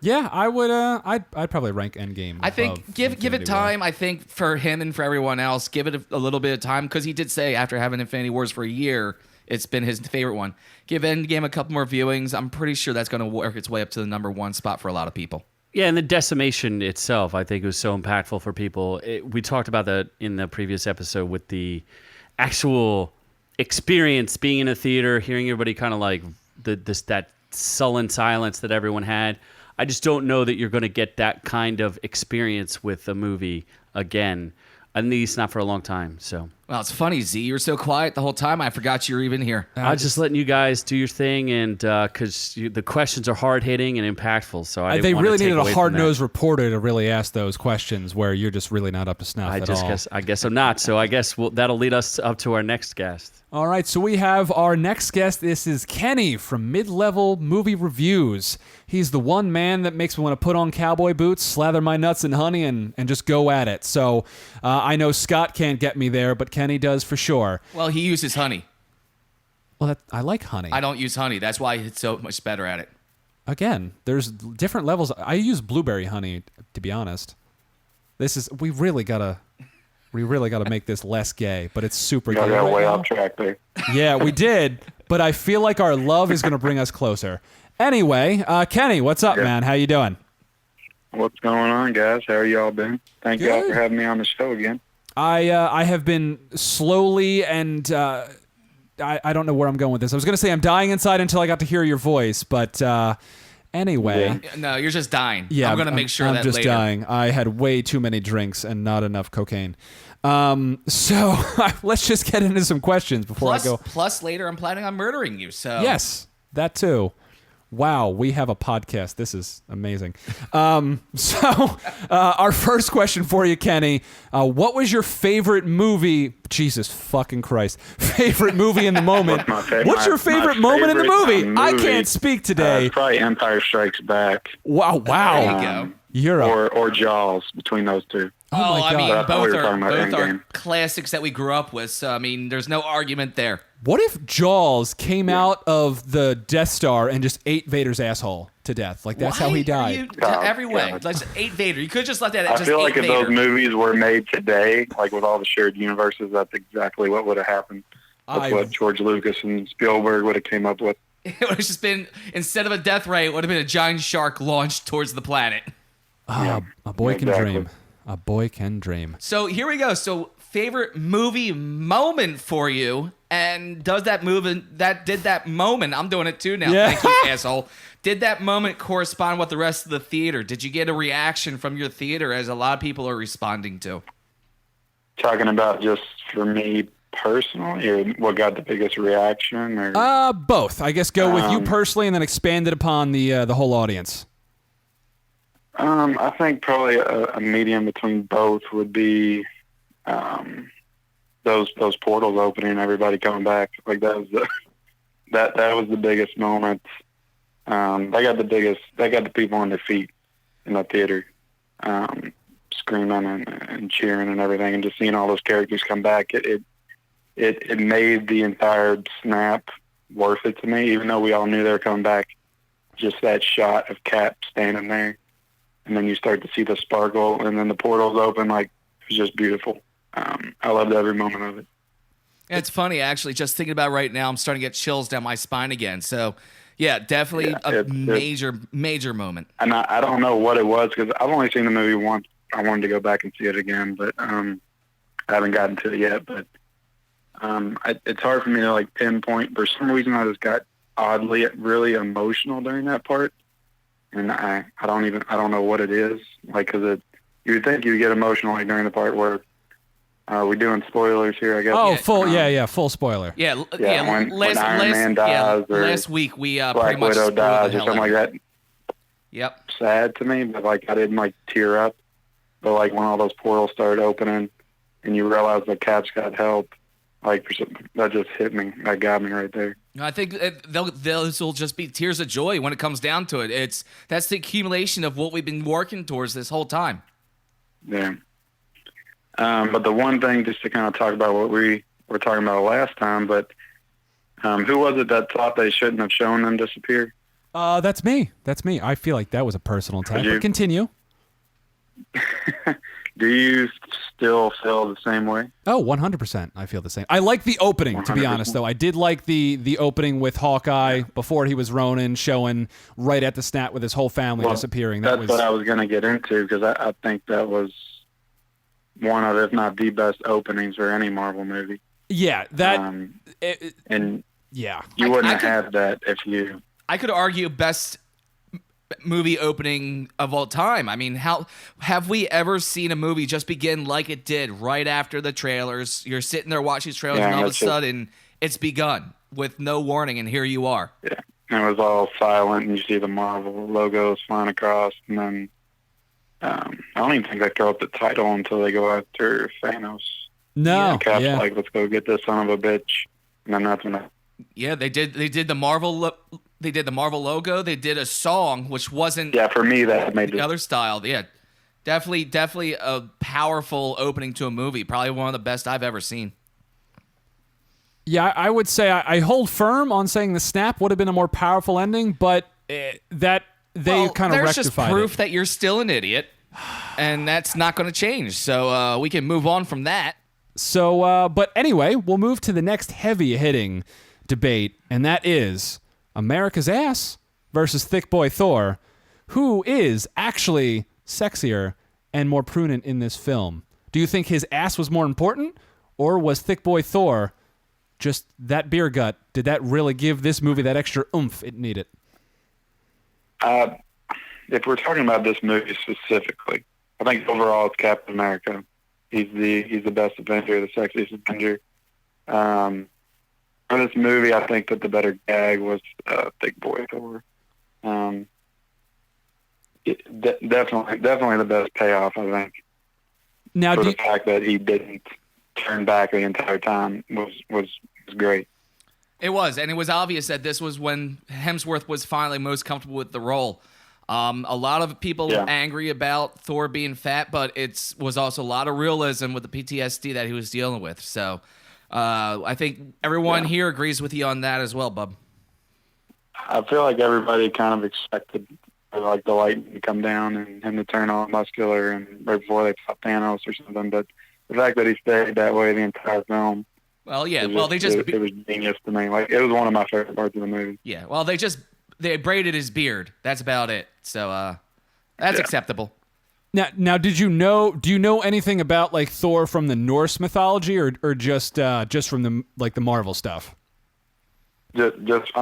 Yeah, I would. I'd probably rank Endgame. I think give it time. War. I think for him and for everyone else, give it a little bit of time, because he did say after having Infinity Wars for a year, it's been his favorite one. Give Endgame a couple more viewings. I'm pretty sure that's going to work its way up to the number 1 spot for a lot of people. Yeah, and the decimation itself, I think, was so impactful for people. We talked about that in the previous episode with the actual experience being in a theater, hearing everybody kind of like that sullen silence that everyone had. I just don't know that you're going to get that kind of experience with a movie again, at least not for a long time. So. Well, it's funny, Z. You were so quiet the whole time. I forgot you were even here. I was just letting you guys do your thing, and because the questions are hard hitting and impactful, so they really needed a hard-nosed reporter to really ask those questions where you're just really not up to snuff at all. I guess I'm not. So I guess that'll lead us up to our next guest. All right, so we have our next guest. This is Kenny from Midlevel Movie Reviews. He's the one man that makes me want to put on cowboy boots, slather my nuts in honey, and just go at it. So I know Scott can't get me there, but Kenny does for sure. Well, he uses honey. Well, I like honey. I don't use honey. That's why he's so much better at it. Again, there's different levels. I use blueberry honey, to be honest. We really gotta make this less gay, but it's super gay. Got way off track there. Yeah, we did, but I feel like our love is gonna bring us closer. Anyway, Kenny, what's up, man? How you doing? What's going on, guys? How are y'all been? Thank y'all for having me on the show again. I have been slowly and I don't know where I'm going with this. I was going to say I'm dying inside until I got to hear your voice, but Anyway. No, you're just dying. Yeah, I'm going to make sure I'm that just later. dying. I had way too many drinks and not enough cocaine. So let's just get into some questions before I go. Plus, later I'm planning on murdering you. So Yes, that too. Wow, we have a podcast. This is amazing. Our first question for you, Kenny. What was your favorite movie? Jesus fucking Christ. Favorite movie in the moment. What's your favorite moment in the movie? I can't speak today. Probably Empire Strikes Back. Wow. There you go. You're or Jaws, between those two. Oh my I God. mean, But I thought we both were are talking about both are Endgame. classics that we grew up with. So I mean, there's no argument there. What if Jaws came out of the Death Star and just ate Vader's asshole to death? Like, that's how he Why are died. you Oh, every way. God. Like, just ate Vader. You could just let that. I Just feel ate like if Vader. those movies were made today, like with all the shared universes, that's exactly what would have happened. That's what George Lucas and Spielberg would have came up with. It would have just been, instead of a death ray, it would have been a giant shark launched towards the planet. A boy can exactly. dream. A boy can dream. So here we go. So favorite movie moment for you, and does that moment? I'm doing it too now. Yeah. Thank you, asshole. Did that moment correspond with the rest of the theater? Did you get a reaction from your theater as a lot of people are responding to? Talking about just for me personally, or what got the biggest reaction? Or Both. I guess go with you personally and then expand it upon the whole audience. I think probably a medium between both would be those portals opening and everybody coming back. Like that was that was the biggest moment. They got the people on their feet in the theater, screaming and cheering and everything, and just seeing all those characters come back. It made the entire snap worth it to me, even though we all knew they were coming back. Just that shot of Cap standing there, and then you start to see the sparkle, and then the portals open. Like, it was just beautiful. I loved every moment of it. It's funny, actually, just thinking about it right now, I'm starting to get chills down my spine again. So, yeah, definitely a major moment. And I don't know what it was, because I've only seen the movie once. I wanted to go back and see it again, but I haven't gotten to it yet. But it's hard for me to like pinpoint. For some reason, I just got oddly really emotional during that part, and I don't know what it is. Like, because you would think you would get emotional like during the part where we're doing spoilers here, I guess. Oh, full spoiler. When Iron Man dies, or last week we Black pretty much Widow spoiled the dies, or hell something like out of that. it. Yep. Sad to me, but like I didn't like tear up. But like when all those portals started opening, and you realize the Cap's got help, like that just hit me. That got me right there. I think those will just be tears of joy when it comes down to it. That's the accumulation of what we've been working towards this whole time. Yeah. But the one thing, just to kind of talk about what we were talking about last time, but who was it that thought they shouldn't have shown them disappear? That's me. I feel like that was a personal attack. But continue. Do you still feel the same way? Oh, 100%. I feel the same. I like the opening, to be honest, though. I did like the opening with Hawkeye before he was Ronin, showing right at the snap with his whole family disappearing. That's what I was going to get into, because I think that was one of, if not the best openings for any Marvel movie. Yeah, you wouldn't have had that if you... I could argue best movie opening of all time. I mean, how have we ever seen a movie just begin like it did right after the trailers? You're sitting there watching these trailers, and all of a sudden it's begun with no warning, and here you are. Yeah, and it was all silent, and you see the Marvel logos flying across, and then I don't even think they throw up the title until they go after Thanos. No, Cap's like, let's go get this son of a bitch, and then that's when they did the Marvel. They did the Marvel logo. They did a song, which wasn't. Yeah, for me that made the other style. Yeah, definitely a powerful opening to a movie. Probably one of the best I've ever seen. Yeah, I would say I hold firm on saying the snap would have been a more powerful ending, but that they kind of rectified it. There's just proof that you're still an idiot, and that's not going to change. So we can move on from that. So, but anyway, we'll move to the next heavy-hitting debate, and that is America's ass versus Thick Boy Thor. Who is actually sexier and more prudent in this film? Do you think his ass was more important, or was Thick Boy Thor just that beer gut? Did that really give this movie that extra oomph it needed? If we're talking about this movie specifically, I think overall it's Captain America. He's the best Avenger, the sexiest Avenger. For this movie, I think that the better gag was Big Boy Thor. Definitely the best payoff, I think. Now, For the fact that he didn't turn back the entire time was great. It was, and it was obvious that this was when Hemsworth was finally most comfortable with the role. A lot of people were angry about Thor being fat, but it was also a lot of realism with the PTSD that he was dealing with. So I think everyone here agrees with you on that as well, Bub. I feel like everybody kind of expected like the lightning to come down and him to turn all muscular and right before they fought Thanos or something. But the fact that he stayed that way the entire film. Well, yeah. It was genius to me. Like, it was one of my favorite parts of the movie. Yeah. Well, they braided his beard. That's about it. So that's acceptable. Now, do you know anything about like Thor from the Norse mythology, or just from the Marvel stuff? I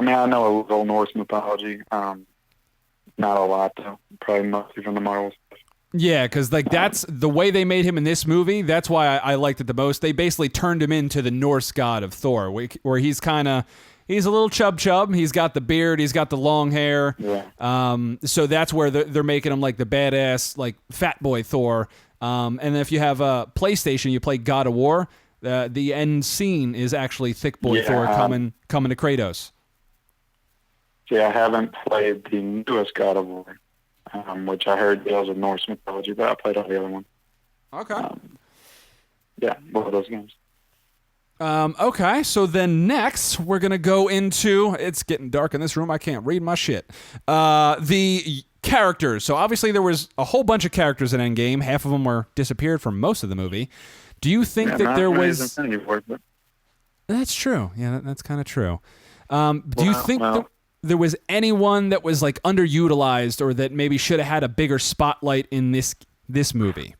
mean, I know a little Norse mythology. Not a lot though. Probably mostly from the Marvel stuff. Yeah, because like that's the way they made him in this movie. That's why I liked it the most. They basically turned him into the Norse god of Thor, where he's a little chub. He's got the beard. He's got the long hair. Yeah. So that's where they're making him like the badass, like fat boy Thor. And then if you have a PlayStation, you play God of War. The end scene is actually thick boy Thor coming to Kratos. See, I haven't played the newest God of War, which I heard deals with Norse mythology, but I played all the other ones. Okay. Both of those games. Okay, so then next we're going to go into, it's getting dark in this room, I can't read my shit. The characters. So obviously there was a whole bunch of characters in Endgame. Half of them were disappeared from most of the movie. Do you think that there was... Infinity War, but... That's true. Yeah, that's kind of true. Do you think there was anyone that was like underutilized or that maybe should have had a bigger spotlight in this movie?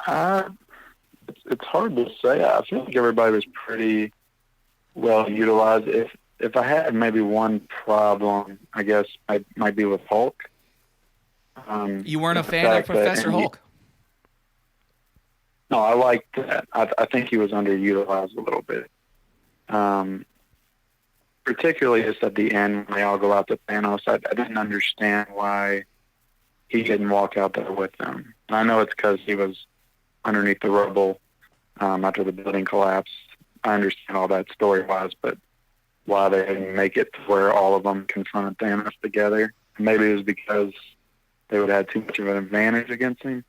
It's hard to say. I feel like everybody was pretty well utilized. If I had maybe one problem, I guess might be with Hulk. You weren't a fan of Professor Hulk? No, I liked that. I think he was underutilized a little bit. Particularly just at the end when they all go out to Thanos. I didn't understand why he didn't walk out there with them. And I know it's because he was underneath the rubble after the building collapsed. I understand all that story-wise, but why they didn't make it to where all of them confronted Thanos together. Maybe it was because they would have had too much of an advantage against him.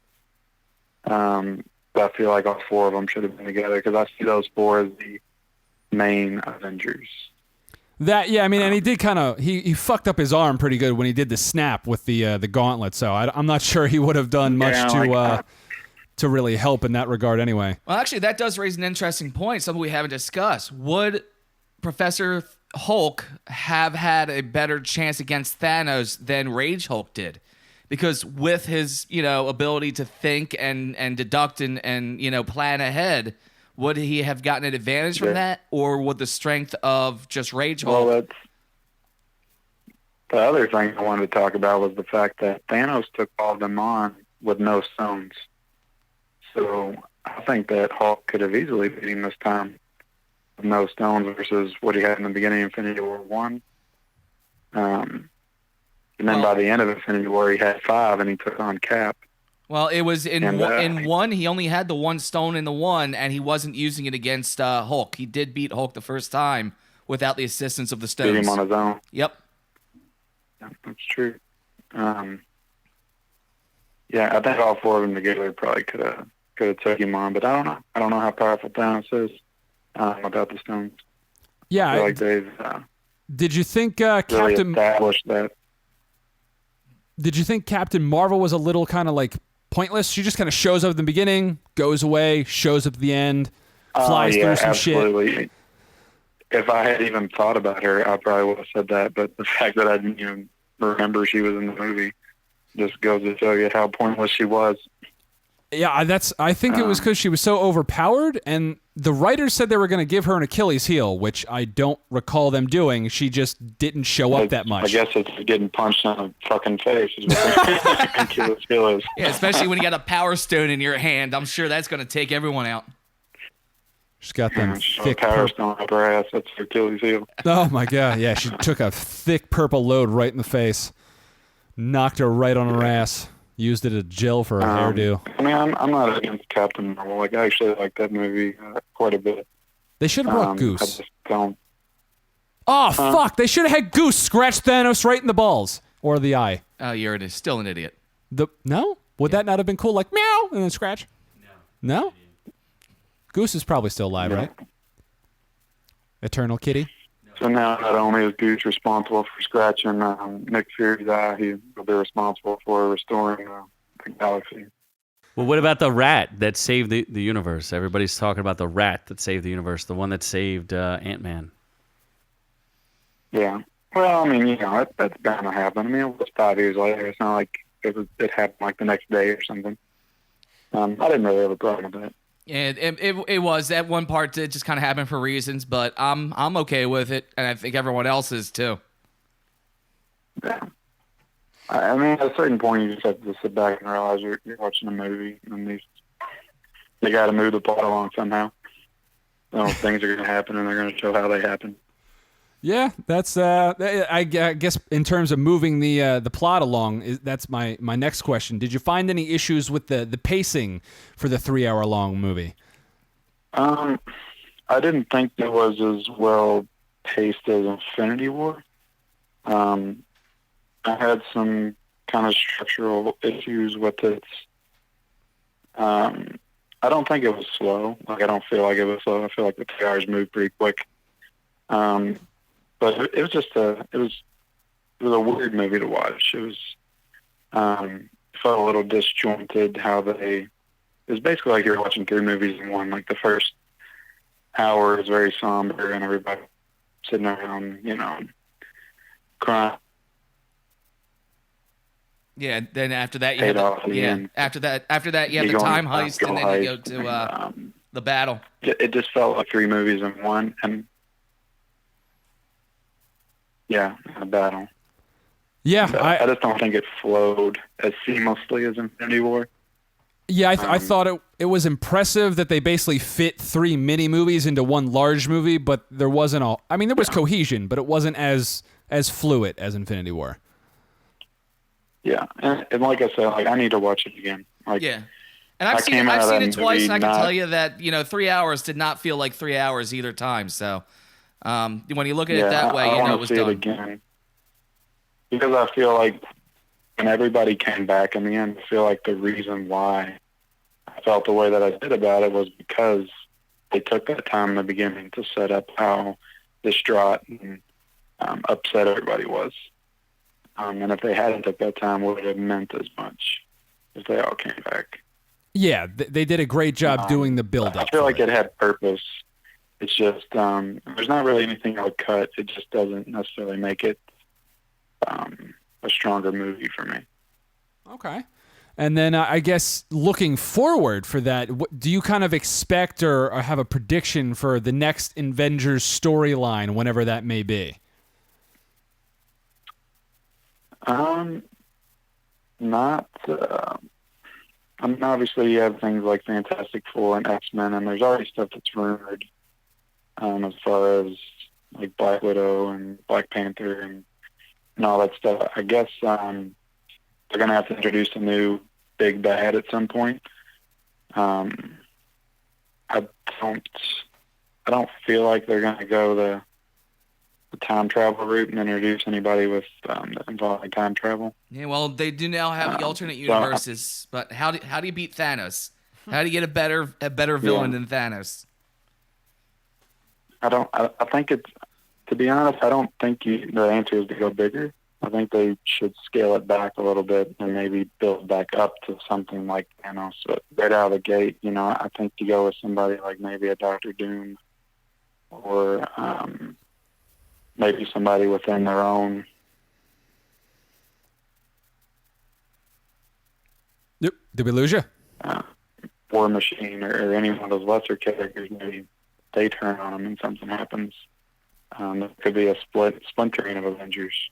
But I feel like all four of them should have been together because I see those four as the main Avengers. And he did kind of he fucked up his arm pretty good when he did the snap with the gauntlet. So I'm not sure he would have done much to really help in that regard anyway. Well, actually, that does raise an interesting point, something we haven't discussed. Would Professor Hulk have had a better chance against Thanos than Rage Hulk did? Because with his ability to think and deduct and plan ahead, would he have gotten an advantage from that, or would the strength of just Rage Hulk? Well, the other thing I wanted to talk about was the fact that Thanos took all of them on with no stones. So I think that Hulk could have easily beat him this time with no stones versus what he had in the beginning of Infinity War 1. And then by the end of Infinity War, he had 5, and he took on Cap. Well, it was in one. He only had the one stone in the one, and he wasn't using it against Hulk. He did beat Hulk the first time without the assistance of the stones. Beat him on his own. Yep. Yeah, that's true. I think all four of them together probably could have took him on, but I don't know. I don't know how powerful Thanos is without the stones. Yeah, I feel like they've did you think really Captain established that? Did you think Captain Marvel was a little kind of like pointless? She just kind of shows up at the beginning, goes away, shows up at the end, flies through some absolutely. shit. If I had even thought about her, I probably would have said that. But the fact that I didn't even remember she was in the movie just goes to show you how pointless she was. Yeah, I think it was because she was so overpowered, and the writers said they were going to give her an Achilles heel, which I don't recall them doing. She just didn't show up that much. I guess it's getting punched in the fucking face. Is what Achilles heel is. Yeah, especially when you got a Power Stone in your hand. I'm sure that's going to take everyone out. She's got them thick Power Stone up her ass. That's her Achilles heel. Oh my god! Yeah, she took a thick purple load right in the face, knocked her right on her ass. Used it as gel for her hairdo. I mean, I'm not against Captain Marvel. Like, I actually like that movie quite a bit. They should have brought I Goose. just don't. Oh, fuck. They should have had Goose scratch Thanos right in the balls. Or the eye. Oh, you're still an idiot. No? Would that not have been cool? Like, meow, and then scratch? No? Goose is probably still alive, right? Eternal Kitty? So now, not only is Goose responsible for scratching Nick Fury's eye, he will be responsible for restoring the galaxy. Well, what about the rat that saved the universe? Everybody's talking about the rat that saved the universe, the one that saved Ant-Man. Yeah. Well, I mean, you know, that's bound to happen. I mean, it was 5 years later. It's not like it happened like the next day or something. I didn't really have a problem with that. And it was that one part that just kind of happened for reasons, but I'm okay with it, and I think everyone else is too. Yeah. I mean, at a certain point, you just have to sit back and realize you're watching a movie, and they got to move the plot along somehow. So things are going to happen, and they're going to show how they happen. Yeah, that's I guess in terms of moving the plot along, that's my next question. Did you find any issues with the pacing for the 3-hour-long movie? I didn't think it was as well paced as Infinity War. I had some kind of structural issues with it. I don't think it was slow. Like, I don't feel like it was slow. I feel like the 3 hours moved pretty quick. But it was just it was a weird movie to watch. It was felt a little disjointed it was basically like you're watching 3 movies in one. Like, the first hour is very somber and everybody sitting around, you know, crying. Yeah, then after that you have after that you have the time heist, and then you go to the battle. It just felt like 3 movies in one, and yeah, a battle. Yeah, I just don't think it flowed as seamlessly as Infinity War. Yeah, I thought it was impressive that they basically fit 3 mini movies into one large movie, but there wasn't there was cohesion, but it wasn't as fluid as Infinity War. Yeah, and like I said, like, I need to watch it again. Like, yeah, and I've seen it twice, and I can tell you that 3 hours did not feel like 3 hours either time. So when you look at it that way, you know it was done. Again. Because I feel like when everybody came back in the end, I feel like the reason why I felt the way that I did about it was because they took that time in the beginning to set up how distraught and upset everybody was. And if they hadn't took that time, would it have meant as much if they all came back? Yeah, they did a great job doing the build-up. I feel like it had purpose. It's just there's not really anything I would cut. It just doesn't necessarily make it a stronger movie for me. Okay. And then I guess looking forward for that, do you kind of expect or have a prediction for the next Avengers storyline, whenever that may be? Not. I mean, obviously you have things like Fantastic Four and X-Men, and there's already stuff that's rumored as far as like Black Widow and Black Panther and all that stuff. I guess they're going to have to introduce a new big bad at some point. I don't feel like they're going to go the time travel route and introduce anybody with involving time travel. Yeah, well, they do now have the alternate universes, but how do you beat Thanos? How do you get a better villain than Thanos? I think it's, to be honest, I don't think the answer is to go bigger. I think they should scale it back a little bit and maybe build back up to something like Thanos. But right out of the gate, I think to go with somebody like maybe a Dr. Doom or maybe somebody within their own. Yep. Did we lose you? War Machine or any one of those lesser characters, maybe they turn on them and something happens. There could be a splintering of Avengers.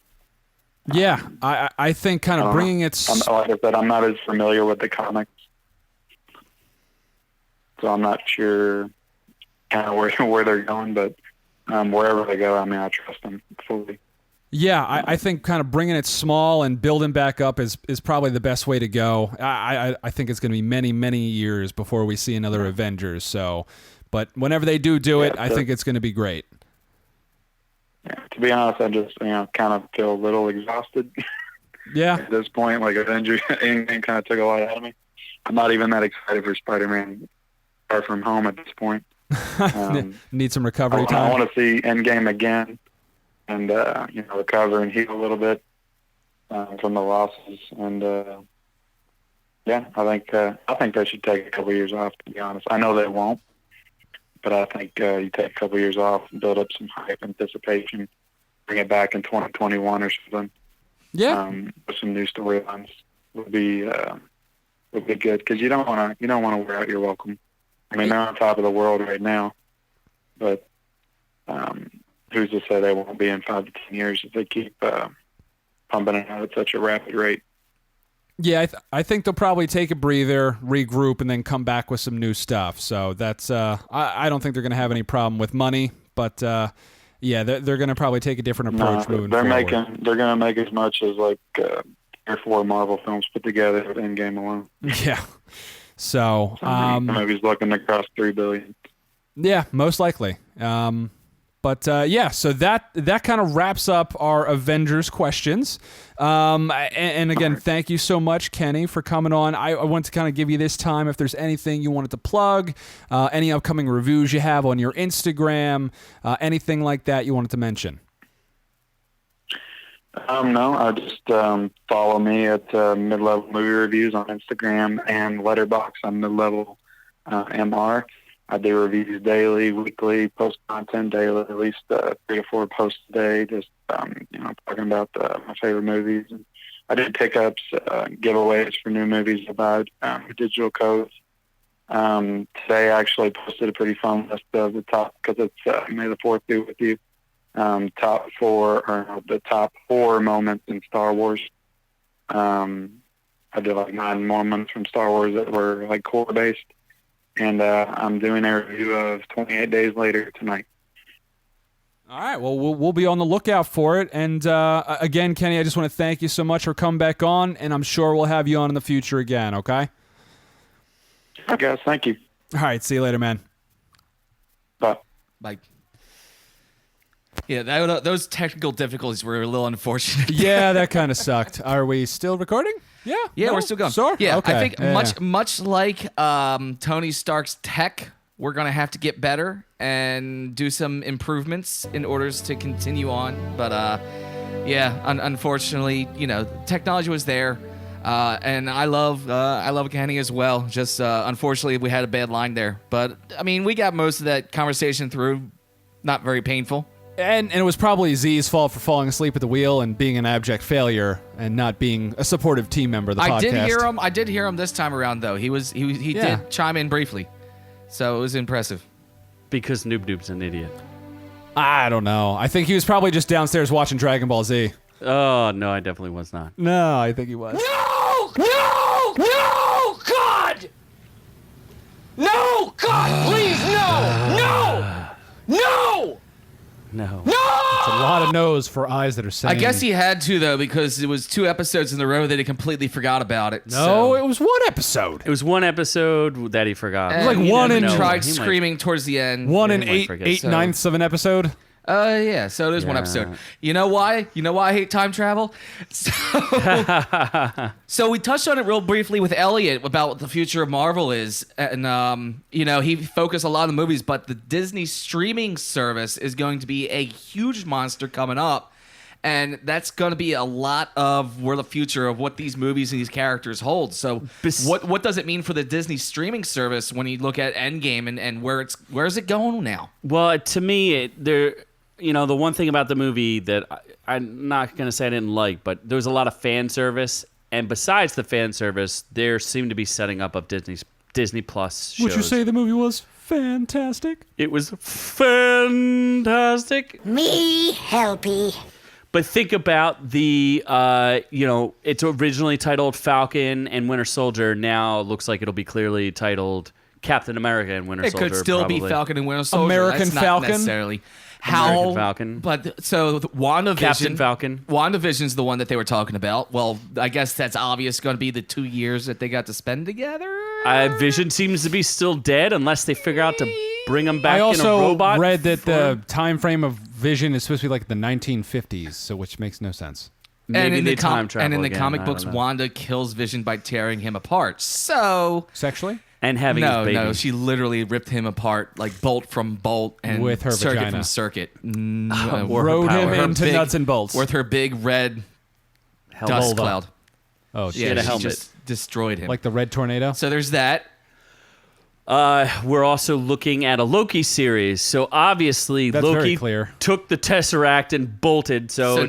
Yeah, I think kind of bringing it. Like I said, I'm not as familiar with the comics, so I'm not sure kind of where they're going. But wherever they go, I mean, I trust them fully. Yeah, I think kind of bringing it small and building back up is probably the best way to go. I think it's going to be many, many years before we see another Avengers. So, but whenever they do it, I think it's going to be great. Yeah, to be honest, I just kind of feel a little exhausted. Yeah. At this point, like Avengers, Endgame kind of took a lot out of me. I'm not even that excited for Spider-Man Far From Home at this point. Need some recovery I time. want to see Endgame again, and recover and heal a little bit from the losses. And I think they should take a couple years off. To be honest, I know they won't. But I think you take a couple years off and build up some hype, anticipation, bring it back in 2021 or something. Yeah, with some new storylines would be good because you don't want to wear out your welcome. I mean, they're on top of the world right now, but who's to say they won't be in 5 to 10 years if they keep pumping it out at such a rapid rate? Yeah, I think they'll probably take a breather, regroup, and then come back with some new stuff. So that's I don't think they're going to have any problem with money, but yeah, they're going to probably take a different approach moving forward. They're going to make as much as like 3 or 4 Marvel films put together with Endgame alone. Yeah. So the movie's looking to cross $3 billion. Yeah, most likely. But yeah, so that kind of wraps up our Avengers questions. And again, thank you so much, Kenny, for coming on. I want to kind of give you this time if there's anything you wanted to plug, any upcoming reviews you have on your Instagram, anything like that you wanted to mention. No, I just follow me at Midlevel Movie Reviews on Instagram and Letterboxd on Midlevel MR. I do reviews daily, weekly, post content daily, at least 3 to 4 posts a day, just talking about my favorite movies. And I did pickups, giveaways for new movies about digital codes. Today I actually posted a pretty fun list of the top, because it's May the 4th be with you, top 4 moments in Star Wars. I did like 9 moments from Star Wars that were like core based. And I'm doing a review of 28 Days Later tonight. All right. Well, we'll be on the lookout for it. And again, Kenny, I just want to thank you so much for coming back on, and I'm sure we'll have you on in the future again, okay? All right, guys. Thank you. All right. See you later, man. Bye. Bye. Yeah, those technical difficulties were a little unfortunate. Yeah, that kind of sucked. Are we still recording? Yeah. Yeah, No? we're still going. Sure? Yeah, Okay. I think much like Tony Stark's tech, we're going to have to get better and do some improvements in order to continue on. But yeah, unfortunately, technology was there. And I love Kenny as well. Just unfortunately, we had a bad line there. But I mean, we got most of that conversation through. Not very painful. And it was probably Z's fault for falling asleep at the wheel and being an abject failure and not being a supportive team member of the podcast. I did hear him this time around though. He did chime in briefly, so it was impressive. Because Noob-Noob's an idiot. I don't know. I think he was probably just downstairs watching Dragon Ball Z. Oh, no, I definitely was not. No, I think he was. No! No! No! God! No! God, please, no! No! No! No. It's a lot of no's for eyes that are saying. I guess he had to though, because it was 2 episodes in a row that he completely forgot about it. No, it was 1 episode. It was 1 episode that he forgot. It was like And one he in- tried He might- screaming towards the end. 1 and might 8 forget. 8/9 of an episode. Yeah, so it is 1 Yeah. episode. You know why? You know why I hate time travel? So we touched on it real briefly with Elliot about what the future of Marvel is. And, he focused a lot on the movies, but the Disney streaming service is going to be a huge monster coming up. And that's going to be a lot of where the future of what these movies and these characters hold. So what does it mean for the Disney streaming service when you look at Endgame and where is it going now? Well, to me, the one thing about the movie that I'm not going to say I didn't like, but there was a lot of fan service. And besides the fan service, there seemed to be setting up of Disney's Disney Plus shows. Would you say the movie was fantastic? It was fantastic. Me helpy. But think about the, it's originally titled Falcon and Winter Soldier. Now it looks like it'll be clearly titled Captain America and Winter It Soldier. could still probably. be Falcon and Winter Soldier. American That's not Falcon? necessarily. American Falcon. But so WandaVision. Captain Falcon. WandaVision's the one that they were talking about. Well, I guess that's obvious. Going to be the 2 years that they got to spend together. Vision seems to be still dead unless they figure out to bring him back I in a also robot. read that the time frame of Vision is supposed to be like the 1950s, so which makes no sense. Maybe in they the time travel and in the again, comic I books, don't know. Wanda kills Vision by tearing him apart. So Sexually? And having his baby. no, she literally ripped him apart like bolt from bolt and With her circuit vagina. from circuit. Rode him Her into big- nuts and bolts. with her big red dust Hold up. cloud. Oh, Yeah, had a she helmet. just destroyed him. like the red tornado? So there's that. We're also looking at a Loki series. So obviously That's Loki very clear. took the Tesseract and bolted. So,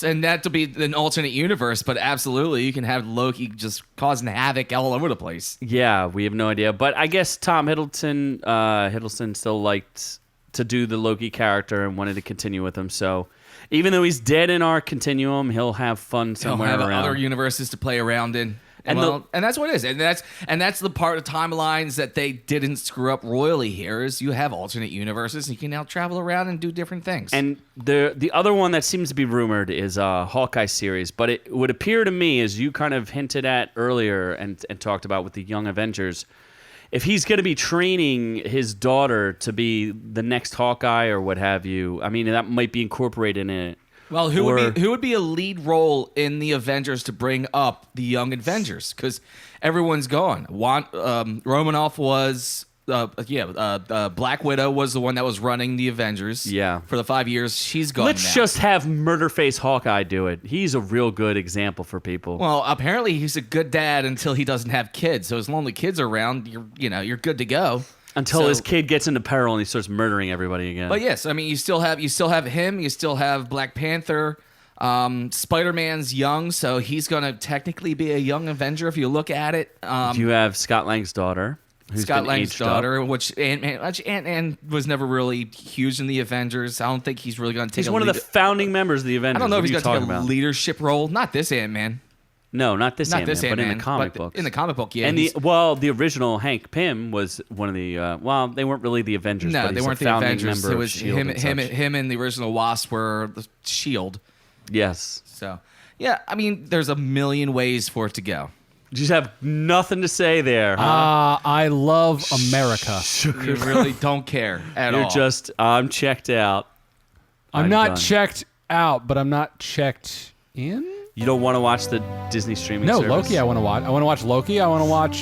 And that'll be an alternate universe, but absolutely, you can have Loki just causing havoc all over the place. yeah, we have no idea. But I guess Tom Hiddleston still liked to do the Loki character and wanted to continue with him. So even though he's dead in our continuum, he'll have fun He'll somewhere have around. other universes to play around in. And And that's what it is. And that's the part of timelines that they didn't screw up royally here is you have alternate universes and you can now travel around and do different things. And the other one that seems to be rumored is a Hawkeye series, but it would appear to me, as you kind of hinted at earlier and talked about with the Young Avengers, if he's going to be training his daughter to be the next Hawkeye or what have you, I mean, that might be incorporated in it. Well, who would be a lead role in the Avengers to bring up the Young Avengers? Because everyone's gone. Romanoff was, Black Widow was the one that was running the Avengers. Yeah. For the 5 years, she's gone. Let's now. just have Murderface Hawkeye do it. He's a real good example for people. Well, apparently he's a good dad until he doesn't have kids. So as long as the kids are around, you're good to go. Until his kid gets into peril and he starts murdering everybody again. But yes, I mean you still have him. You still have Black Panther. Spider-Man's young, so he's gonna technically be a young Avenger if you look at it. You have Scott Lang's daughter. Who's Scott been Lang's aged up. daughter, which Ant-Man was never really huge in the Avengers. I don't think he's really gonna take. He's one of the founding members of the Avengers. I don't know if What he's are you gonna take talking a about? leadership role. Not this Ant-Man. No, not this Not Ant-Man, this but Ant-Man. in the comic but books. In the comic book, yeah. And he's- the original Hank Pym was one of the. They weren't really the Avengers. no, but they he's weren't a the founding Avengers. member It of was S.H.I.E.L.D. and such. him and the original Wasp were the Shield. Yes. So yeah, I mean, there's a million ways for it to go. You just have nothing to say there. Huh? I love America. You really don't care at You're all. just. I'm checked out. I'm not done. checked out, but I'm not checked in. You don't want to watch the Disney streaming No, service? Loki. I want to watch. I want to watch Loki. I want to watch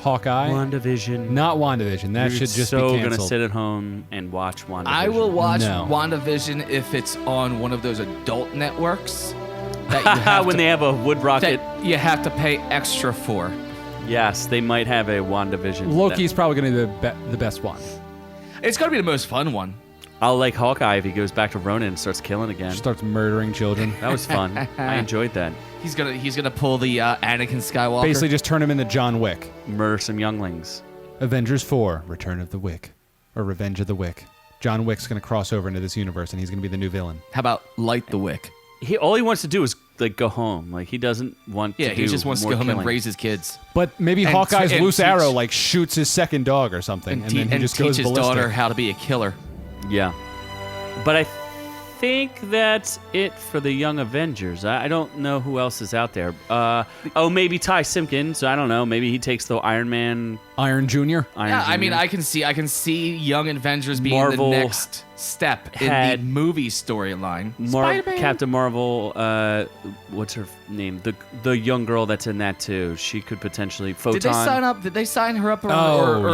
Hawkeye. WandaVision. Not WandaVision. That You're should just so be gonna canceled. sit at home and watch WandaVision. I will watch No. WandaVision if it's on one of those adult networks that you have when to, they have a wood rocket. that you have to pay extra for. Yes, they might have a WandaVision. Loki's probably going to be the best one. It's going to be the most fun one. I'll like Hawkeye if he goes back to Ronin and starts killing again. Starts murdering children. That was fun. I enjoyed that. He's gonna pull the Anakin Skywalker. Basically, just turn him into John Wick. Murder some younglings. Avengers 4: Return of the Wick, or Revenge of the Wick. John Wick's going to cross over into this universe, and he's going to be the new villain. How about Light the Wick? All he wants to do is like go home. Like he doesn't want. Yeah, to he do just wants to more go home killing. and raise his kids. But maybe And Hawkeye's and loose teach- arrow like shoots his second dog or something, and then he just teach goes his ballistic. daughter how to be a killer. Yeah, but I think that's it for the Young Avengers. I don't know who else is out there. Maybe Ty Simpkins. I don't know. Maybe he takes the Iron Man. Iron Jr. Yeah, I mean, I can see Young Avengers being Marvel the next step in had- the movie storyline. Captain Marvel. What's her name? The young girl that's in that too. She could potentially. Photon. Did they sign up? Did they sign her up or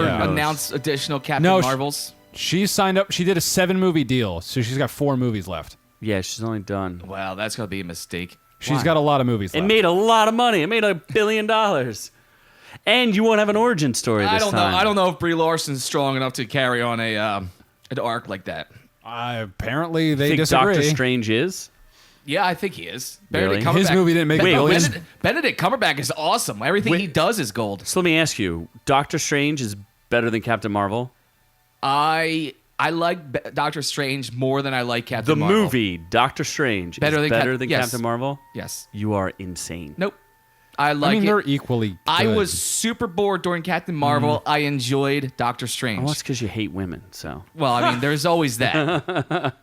yeah. announce additional Captain No, Marvels? She signed up. She did a 7-movie deal, so she's got 4 movies left. Yeah, she's only done. Wow, that's gonna be a mistake. She's got a lot of movies It left. made a lot of money. It made $1 billion. And you won't have an origin story this I don't know. time. I don't know if Brie Larson's strong enough to carry on an arc like that. Apparently, they Think disagree. Doctor Strange is. Yeah, I think he is. Really? Benedict His Cumberbatch- movie didn't make Wait, billions. Benedict Cumberbatch is awesome. Everything he does is gold. So let me ask you: Doctor Strange is better than Captain Marvel. I like Doctor Strange more than I like Captain The Marvel. movie Doctor Strange Better is than better than yes. Captain Marvel. Yes. You are insane. Nope. I like I mean, it. they're equally. I good. was super bored during Captain Marvel. I enjoyed Doctor Strange. Oh, it's because you hate women. So Well, I mean, there's always that.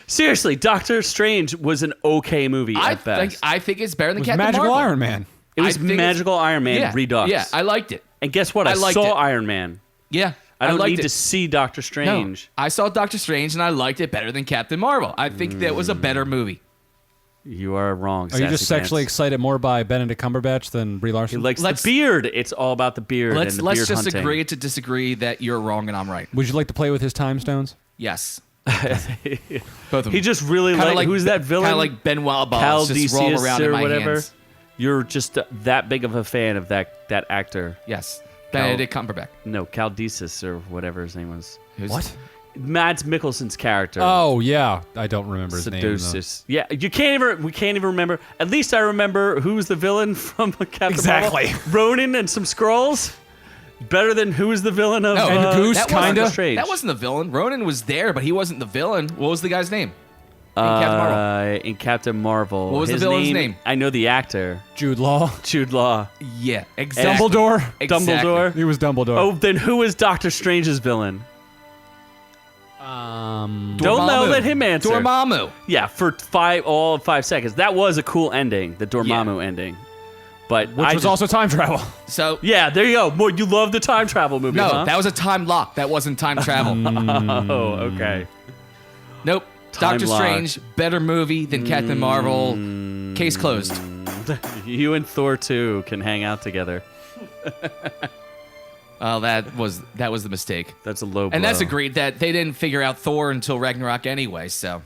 seriously, Doctor Strange was an okay movie at best. I think it's better than It was Captain Magical Marvel. Iron Man. It was I think Magical Iron Man yeah, Redux. Yeah, I liked it. And guess what? I liked saw it. Iron Man. Yeah, I don't liked need it. to see Doctor No, Strange. I saw Doctor Strange and I liked it better than Captain Marvel. I think that was a better movie. You are wrong. Are you just Sassy sexually Pants. excited more by Benedict Cumberbatch than Brie He Larson? likes Let's- the beard. It's all about the beard Let's and the let's beard just hunting. agree to disagree that you're wrong and I'm right. Would you like to play with his time stones? Yes, both of them. He just really Kinda like who's that villain? Kind of like Benoit Cal balls just roll Decius around in or my whatever. hands. You're just that big of a fan of that actor. Yes, Benedict Cumberbatch. No, Cal Decius or whatever his name was. What? Mads Mikkelsen's character. Oh yeah, I don't remember his name. though. Seducis. Yeah, you can't even. We can't even remember. At least I remember who's the villain from Captain Exactly. Marvel. Ronan and some scrolls. Better than who is the villain of And Goose, that wasn't- kinda? Strange. That wasn't the villain. Ronan was there, but he wasn't the villain. What was the guy's name? In Captain Marvel. In Captain Marvel. What was the His villain's name? I know the actor. Jude Law. Jude Law. Yeah, exactly. Dumbledore. Exactly. Dumbledore. He was Dumbledore. Oh, then who is Doctor Strange's villain? Don't know. Dormammu. Let him answer. Dormammu. Yeah, for all of 5 seconds. That was a cool ending, the Dormammu ending. But which was also time travel. So yeah, there you go. Boy, you love the time travel movie, no, huh? that was a time lock. That wasn't time travel. Oh, okay. Nope. Time Doctor lock. Strange, better movie than Captain Marvel. Case closed. You and Thor 2 can hang out together. Oh, that was the mistake. That's a low blow. And that's agreed that they didn't figure out Thor until Ragnarok anyway. So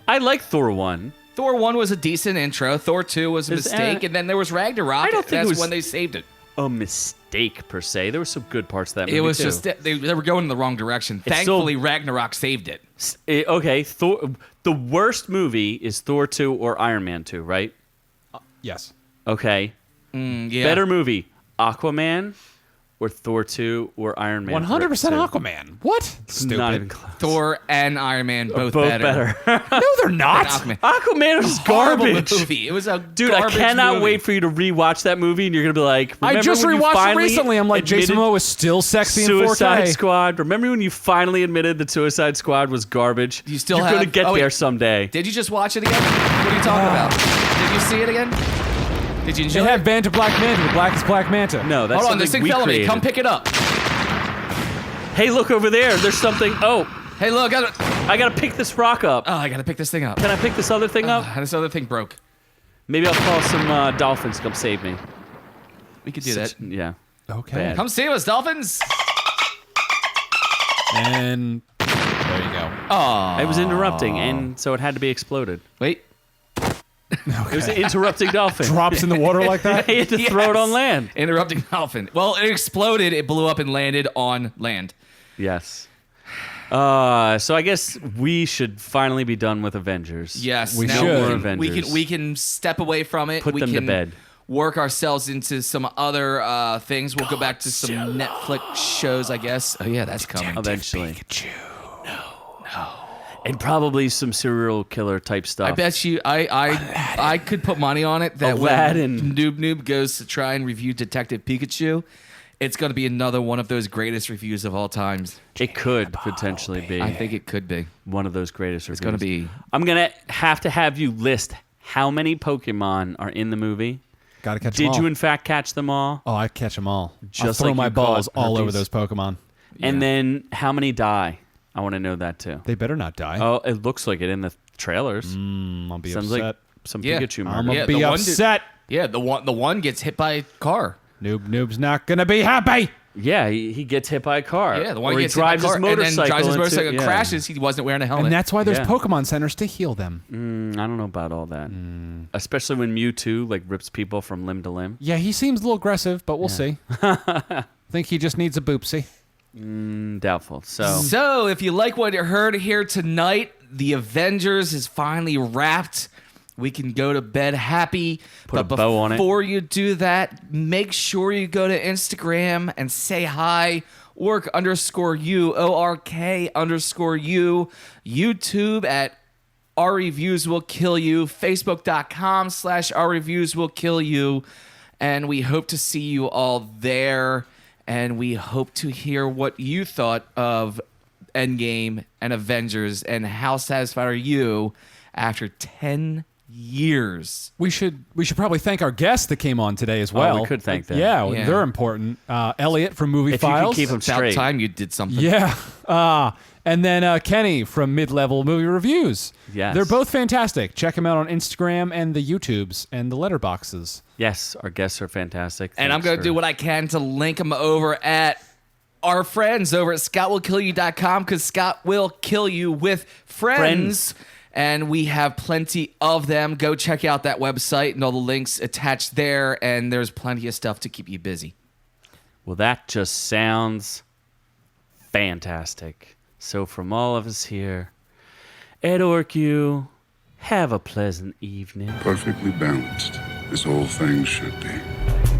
I like Thor 1. Thor 1 was a decent intro. Thor 2 was a Is- mistake, and then there was Ragnarok. I don't think that's it was- when they saved it. A mistake, per se. There were some good parts of that movie, It was too. just they were going in the wrong direction. It's Thankfully, Ragnarok saved it. Okay, Thor. The worst movie is Thor 2 or Iron Man 2, right? Yes. Okay. Yeah. Better movie, Aquaman or Thor 2 or Iron Man 100% 2? Aquaman. What? Stupid. Not even close. Thor and Iron Man both better. No, they're not. Aquaman. Aquaman was Horrible garbage. movie. It was a Dude, I garbage cannot movie. wait for you to rewatch that movie, and you're gonna be like, I remember just when you rewatched it finally recently. I'm like, Jason admitted Momoa is still sexy in Suicide 4K. Squad. Remember when you finally admitted that Suicide Squad was garbage? You still You're have- gonna get oh, wait. there someday. Did you just watch it again? What are you talking about? Did you see it again? Did you They enjoy had it? Band of Black Manta. The Blackest Black Manta. No, that's Hold on, this something thing we fell on me. created. Come pick it up. Hey, look over there. There's something. Oh, Hey, look. I gotta pick this rock up. I gotta pick this thing up. Can I pick this other thing up? This other thing broke. Maybe I'll call some dolphins to come save me. We could do that. Yeah. Okay. Bad. Come save us, dolphins. And there you go. Oh, I was interrupting, and so it had to be exploded. wait. It was an interrupting dolphin. Drops in the water like that. He had to throw it on land. Interrupting dolphin. Well, it exploded. It blew up and landed on land. Yes. So I guess we should finally be done with Avengers. Yes, We now should. We More can, Avengers. we can step away from it. Put we them to can bed. Work ourselves into some other things. We'll go back to some Netflix shows, I guess. Oh yeah, that's coming. Eventually. No. And probably some serial killer type stuff. I bet you, I could put money on it that Aladdin. when Noob-Noob goes to try and review Detective Pikachu, it's going to be another one of those greatest reviews of all times. It could potentially be I think it could be. one of those greatest reviews. It's going to be. I'm going to have you list how many Pokemon are in the movie. Gotta catch them Did all. you in fact catch them all? Oh, I catch them all. I'll Just throw like my you balls caught all over herpes. those Pokemon. And then how many die? I want to know that too. They better not die. Oh, it looks like it in the trailers. I'll be Sounds upset. like some Yeah. Pikachu I'm murder. gonna be the one upset. Yeah, the one gets hit by a car. Noob's not gonna be happy. Yeah, he gets hit by a car. Yeah, the one or he gets hit by a drives car his motorcycle and then drives his into- motorcycle and yeah. crashes. He wasn't wearing a helmet. And that's why there's Yeah. Pokemon centers to heal them. I don't know about all that. Especially when Mewtwo like rips people from limb to limb. Yeah, he seems a little aggressive, but we'll see. I think he just needs a boopsie. Doubtful. So So, if you like what you heard here tonight, the Avengers is finally wrapped. We can go to bed happy. Put a bow on it. Before you do that, make sure you go to Instagram and say hi. Ork_U, ORK_U. YouTube at Our Reviews Will Kill You. Facebook.com/Our Reviews Will Kill You. And we hope to see you all there. And we hope to hear what you thought of Endgame and Avengers and how satisfied are you after 10 years. We should probably thank our guests that came on today as well. we could thank them. Yeah, Yeah. they're important. Elliot from Movie if you Files. can keep them It's about straight. time you did something. Yeah. And then Kenny from Midlevel Movie Reviews. Yes. They're both fantastic. Check them out on Instagram and the YouTubes and the letterboxes. Yes, our guests are fantastic. And I'm going to do what I can to link them over at our friends over at ScottWillKillYou.com because Scott will kill you with friends. And we have plenty of them. Go check out that website and all the links attached there. And there's plenty of stuff to keep you busy. Well, that just sounds fantastic. So from all of us here at OrkU, have a pleasant evening. Perfectly balanced, as all things should be.